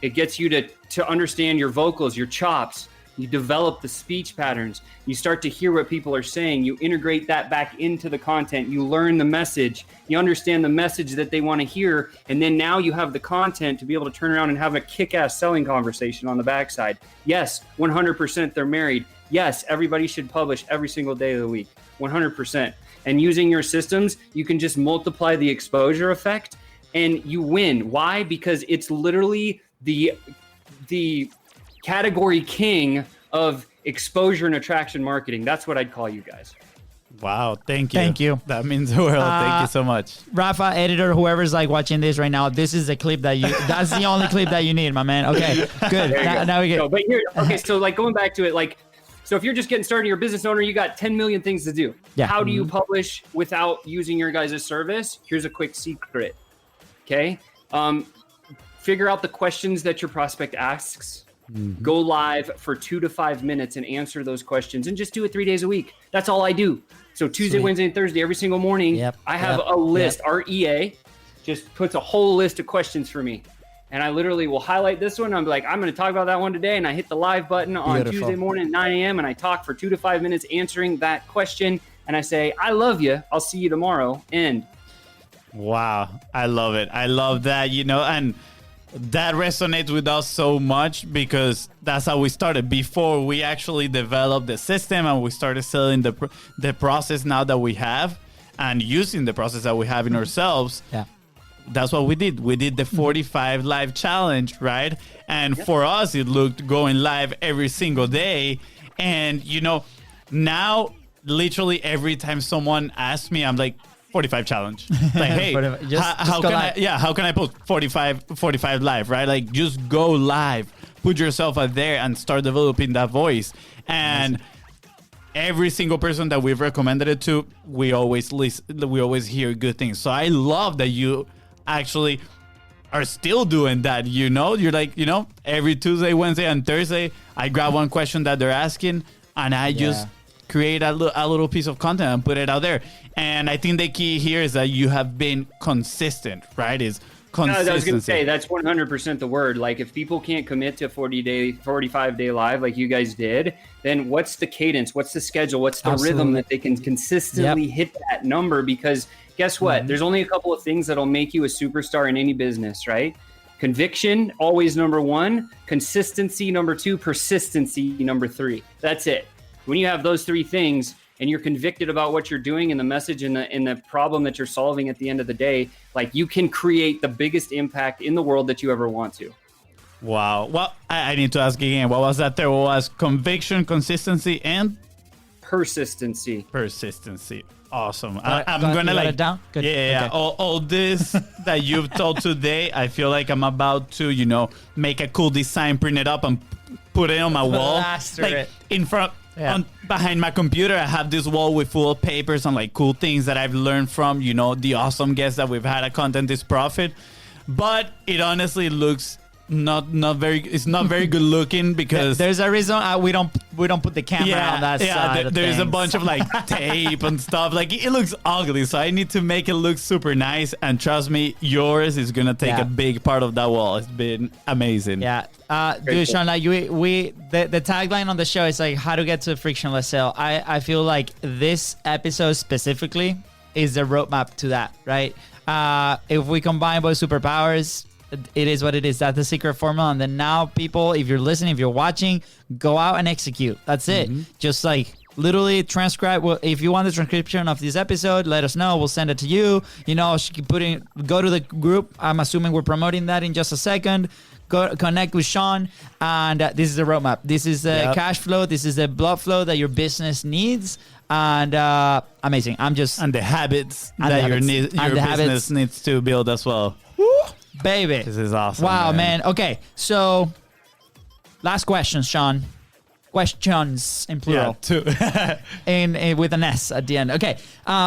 It gets you to understand your vocals, your chops. You develop the speech patterns. You start to hear what people are saying. You integrate that back into the content. You learn the message. You understand the message that they want to hear. And then now you have the content to be able to turn around and have a kick-ass selling conversation on the backside. Yes, 100% they're married. Yes, everybody should publish every single day of the week. 100%. And using your systems, you can just multiply the exposure effect and you win. Why? Because it's literally the category king of exposure and attraction marketing. That's what I'd call you guys. Wow, thank you. Thank you. That means the world. Thank you so much. Rafa, editor, whoever's like watching this right now, this is the clip that's the only clip that you need, my man. Okay, good. Now we get. So, but here, okay, so like going back to it, like, so if you're just getting started, you're a business owner, you got 10 million things to do. Yeah. How do you publish without using your guys' service? Here's a quick secret. Okay. Figure out the questions that your prospect asks. Go live for 2 to 5 minutes and answer those questions, and just do it 3 days a week. That's all I do. So Tuesday, Sweet. Wednesday, and Thursday, every single morning, I have a list. Our EA just puts a whole list of questions for me. And I literally will highlight this one. I'm like, I'm going to talk about that one today. And I hit the live button on Tuesday morning at 9 a.m. And I talk for 2 to 5 minutes answering that question. And I say, I love you. I'll see you tomorrow. End. Wow. I love it. I love that, and that resonates with us so much because that's how we started before we actually developed the system and we started selling the process now that we have and using the process that we have in ourselves. Yeah. That's what we did. We did the 45 live challenge, right? And for us, it looked going live every single day. And, now literally every time someone asks me, I'm like, 45 challenge. Like, hey, how can I post 45 live, right? Like, just go live, put yourself out there and start developing that voice. And every single person that we've recommended it to, we always hear good things. So I love that you actually are still doing that. You're like, every Tuesday, Wednesday, and Thursday, I grab one question that they're asking, and I just create a little piece of content and put it out there. And I think the key here is that you have been consistent, right? Is consistency. I was going to say, that's 100% the word. Like, if people can't commit to 45-day live like you guys did, then what's the cadence? What's the schedule? What's the rhythm that they can consistently hit that number? Because guess what? There's only a couple of things that'll make you a superstar in any business, right? Conviction, always number one. Consistency, number two. Persistency, number three. That's it. When you have those three things, and you're convicted about what you're doing and the message and the problem that you're solving at the end of the day, like, you can create the biggest impact in the world that you ever want to. Wow. Well, I need to ask again. What was that there? What was conviction, consistency, and persistency? Persistency. Awesome. I'm gonna like down. Good. Yeah. Okay. All this that you've told today, I feel like I'm about to, make a cool design, print it up, and put it on my wall. Like, in front. Yeah. Behind my computer, I have this wall with full of papers and like cool things that I've learned from, the awesome guests that we've had at Content is Profit. But it honestly looks not very good looking because there's a reason we don't put the camera on that side. There's a bunch of like tape and stuff. Like, it looks ugly, so I need to make it look super nice. And trust me, yours is gonna take a big part of that wall. It's been amazing. Yeah. Dude, Sean, like the tagline on the show is like how to get to a frictionless sale. I feel like this episode specifically is the roadmap to that, right? If we combine both superpowers, it is what it is. That's the secret formula. And then now, people, if you're listening, if you're watching, go out and execute. That's it. Just like literally transcribe. Well, if you want the transcription of this episode, let us know. We'll send it to you. Go to the group. I'm assuming we're promoting that in just a second. Go connect with Sean, and this is the roadmap. This is the cash flow. This is the blood flow that your business needs, and amazing. And the habits that your business needs to build as well. Woo, baby, this is awesome. Wow, man. Okay, so last question, Sean. Questions in plural. Yeah, two. With an S at the end. Okay,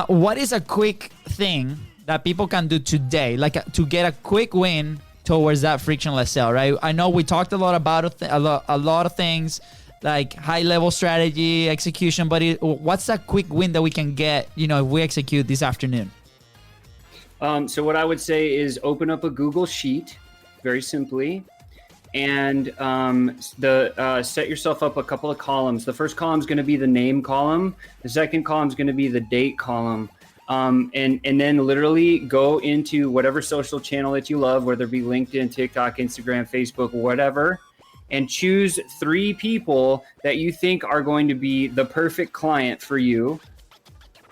what is a quick thing that people can do today, like to get a quick win towards that frictionless sale, right? I know we talked a lot about a lot of things, like high level strategy, execution, but what's that quick win that we can get, if we execute this afternoon? So what I would say is open up a Google Sheet, very simply, and set yourself up a couple of columns. The first column is going to be the name column. The second column is going to be the date column. And then literally go into whatever social channel that you love, whether it be LinkedIn, TikTok, Instagram, Facebook, whatever, and choose 3 people that you think are going to be the perfect client for you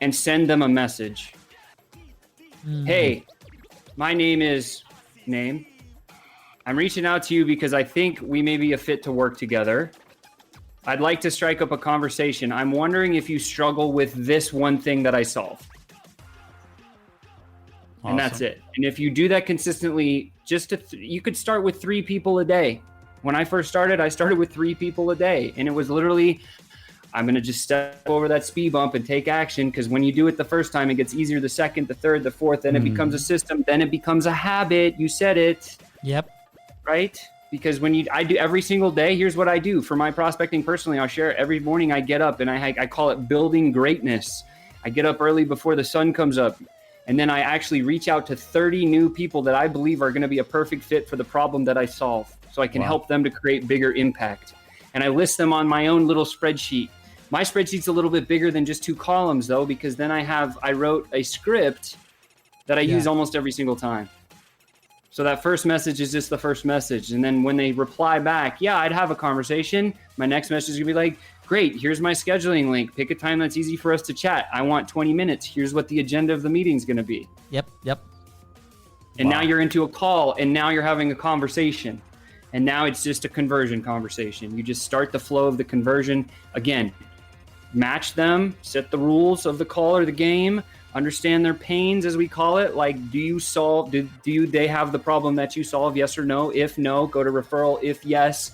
and send them a message. Hey, my name is name. I'm reaching out to you because I think we may be a fit to work together. I'd like to strike up a conversation. I'm wondering if you struggle with this one thing that I solve. Awesome. And that's it. And if you do that consistently, you could start with 3 people a day. When I first started, I started with 3 people a day. And it was literally, I'm going to just step over that speed bump and take action. Because when you do it the first time, it gets easier the second, the third, the fourth. Then it becomes a system. Then it becomes a habit. You said it. Yep. Right? Because I do every single day, here's what I do. For my prospecting personally, I'll share every morning I get up and I call it building greatness. I get up early before the sun comes up. And then I actually reach out to 30 new people that I believe are going to be a perfect fit for the problem that I solve. So I can help them to create bigger impact. And I list them on my own little spreadsheet. My spreadsheet's a little bit bigger than just 2 columns though, because then I wrote a script that I use almost every single time. So that first message is just the first message. And then when they reply back, I'd have a conversation. My next message is going to be like, great, here's my scheduling link. Pick a time that's easy for us to chat. I want 20 minutes. Here's what the agenda of the meeting is going to be. Yep. And now you're into a call, and now you're having a conversation. And now it's just a conversion conversation. You just start the flow of the conversion. Again, match them, set the rules of the call or the game, understand their pains, as we call it. Like, do they have the problem that you solve? Yes or no? If no, go to referral. If yes,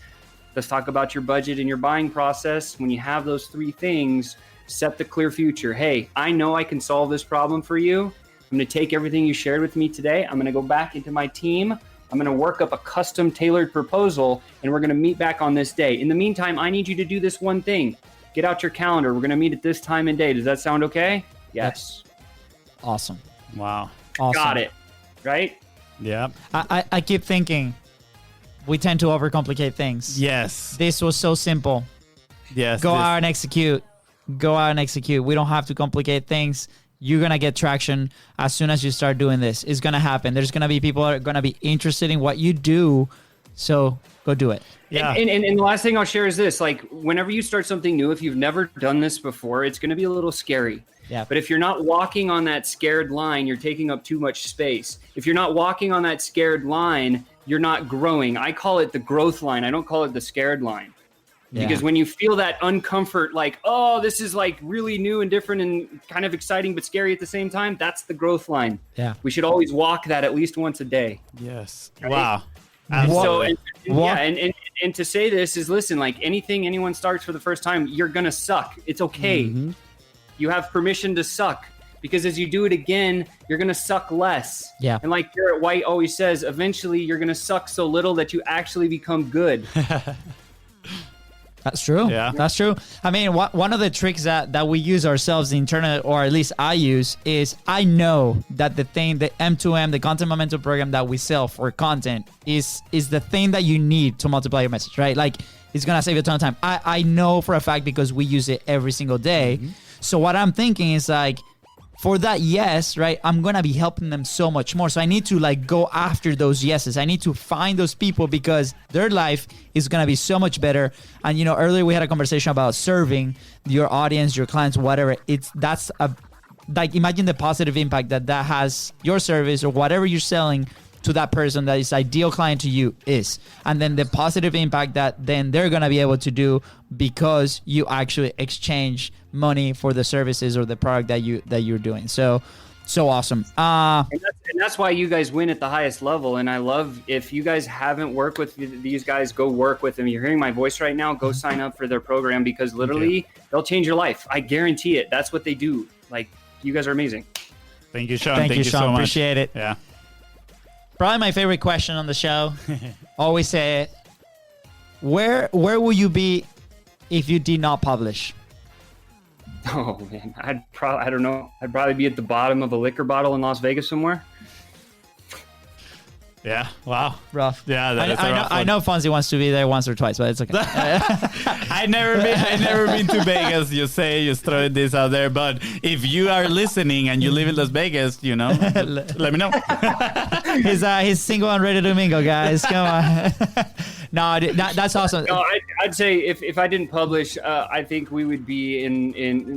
let's talk about your budget and your buying process. When you have those three things, set the clear future. Hey, I know I can solve this problem for you. I'm going to take everything you shared with me today. I'm going to go back into my team. I'm going to work up a custom tailored proposal, and we're going to meet back on this day. In the meantime, I need you to do this one thing. Get out your calendar. We're going to meet at this time and day. Does that sound okay? Yes. Awesome. Wow. Awesome. Got it. Right? Yeah. I keep thinking we tend to overcomplicate things. Yes. This was so simple. Yes. Go out and execute. Go out and execute. We don't have to complicate things. You're going to get traction as soon as you start doing this. It's going to happen. There's going to be people that are going to be interested in what you do. So go do it. Yeah. And the last thing I'll share is this. Like, whenever you start something new, if you've never done this before, it's going to be a little scary. Yeah. But if you're not walking on that scared line, you're taking up too much space. If you're not walking on that scared line, you're not growing. I call it the growth line. I don't call it the scared line. Yeah. Because when you feel that uncomfort, like, oh, this is like really new and different and kind of exciting but scary at the same time, that's the growth line. Yeah. We should always walk that at least once a day. Yes. Right? Wow. And so, Absolutely. and to say this is, listen, like anything anyone starts for the first time, you're going to suck. It's okay. Mm-hmm. You have permission to suck, because as you do it again, you're going to suck less. Yeah. And like Garrett White always says, eventually you're going to suck so little that you actually become good. That's true. Yeah. That's true. I mean, one of the tricks that we use ourselves internally, or at least I use, is I know that the M2M, the content momentum program that we sell for content is the thing that you need to multiply your message, right? Like, it's going to save you a ton of time. I know for a fact because we use it every single day. Mm-hmm. So what I'm thinking is like, for that yes, right, I'm going to be helping them so much more. So I need to like go after those yeses. I need to find those people because their life is going to be so much better. And, you know, earlier we had a conversation about serving your audience, your clients, whatever. Like, imagine the positive impact that has your service or whatever you're selling to that person that is ideal client to you is. And then the positive impact that then they're going to be able to do because you actually exchange money for the services or the product that you're doing. So awesome. And that's why you guys win at the highest level. And I love, if you guys haven't worked with these guys, go work with them. You're hearing my voice right now. Go sign up for their program, because literally they'll change your life. I guarantee it. That's what they do. Like, you guys are amazing. Thank you, Sean. Thank you, Sean. So much. Appreciate it. Yeah. Probably my favorite question on the show. Always say it. Where will you be if you did not publish? Oh man, I don't know. I'd probably be at the bottom of a liquor bottle in Las Vegas somewhere. Yeah. Wow. Rough. Yeah. That is a rough one. I know Fonzie wants to be there once or twice, but it's okay. I never been to Vegas. You throwing this out there, but if you are listening and you live in Las Vegas, you know, let me know. He's single and ready to mingle, guys. Come on. No, that's awesome. No, I'd say if I didn't publish, I think we would be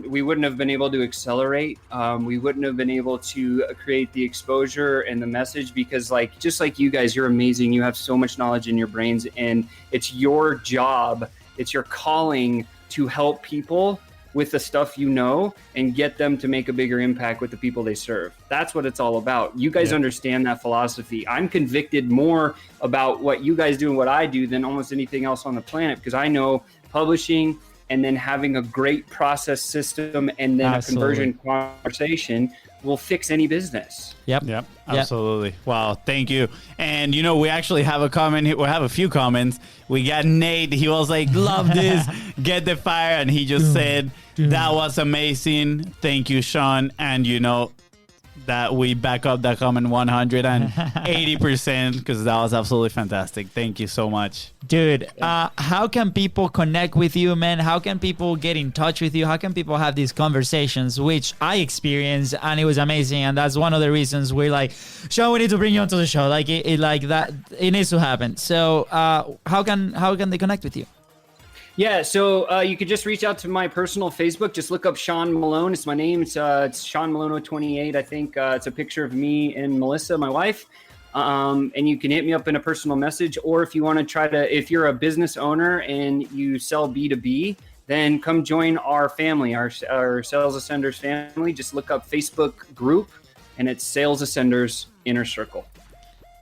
we wouldn't have been able to accelerate. We wouldn't have been able to create the exposure and the message, because just like you guys, you're amazing. You have so much knowledge in your brains, and it's your job. It's your calling to help people with the stuff you know and get them to make a bigger impact with the people they serve. That's what it's all about. You guys understand that philosophy. I'm convicted more about what you guys do and what I do than almost anything else on the planet, because I know publishing and then having a great process system and then a conversion conversation will fix any business. Yep. Absolutely. Wow. Thank you. And you know, we actually have a comment. We have a few comments. We got Nate. He was like, love this, get the fire. And he just said, that was amazing. Thank you, Sean. And you know, that we back up that comment 180% because that was absolutely fantastic. Thank you so much. Dude, how can people connect with you, man? How can people get in touch with you? How can people have these conversations, which I experienced, and it was amazing. And that's one of the reasons we're like, Sean, we need to bring you onto the show. Like it needs to happen. So how can they connect with you? Yeah, so you could just reach out to my personal Facebook. Just look up Sean Malone. It's my name. It's Sean Malone 28. I think it's a picture of me and Melissa, my wife. And you can hit me up in a personal message. Or if you want to if you're a business owner and you sell B2B, then come join our family, our Sales Ascenders family. Just look up Facebook group, and it's Sales Ascenders Inner Circle.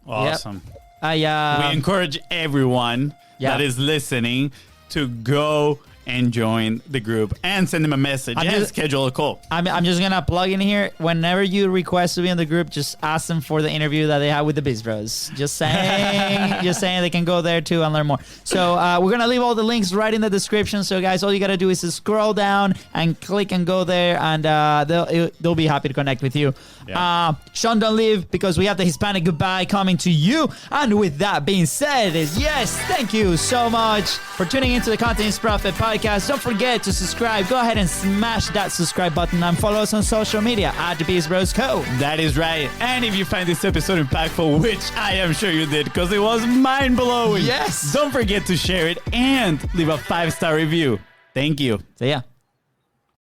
Awesome. Yep. We encourage everyone that is listening to go and join the group and send them a message and schedule a call. I'm just gonna plug in here. Whenever you request to be in the group, just ask them for the interview that they had with the Biz Bros. Just saying, they can go there too and learn more. So we're gonna leave all the links right in the description. So guys, all you gotta do is to scroll down and click and go there, and they'll be happy to connect with you. Yeah. Sean, don't leave, because we have the Hispanic goodbye coming to you. And with that being said, yes, thank you so much for tuning into the Content is Profit podcast. Don't forget to subscribe. Go ahead and smash that subscribe button and follow us on social media at Biz Bros Co. That is right. And if you find this episode impactful, which I am sure you did because it was mind-blowing, yes, don't forget to share it and leave a 5-star review. Thank you. See ya.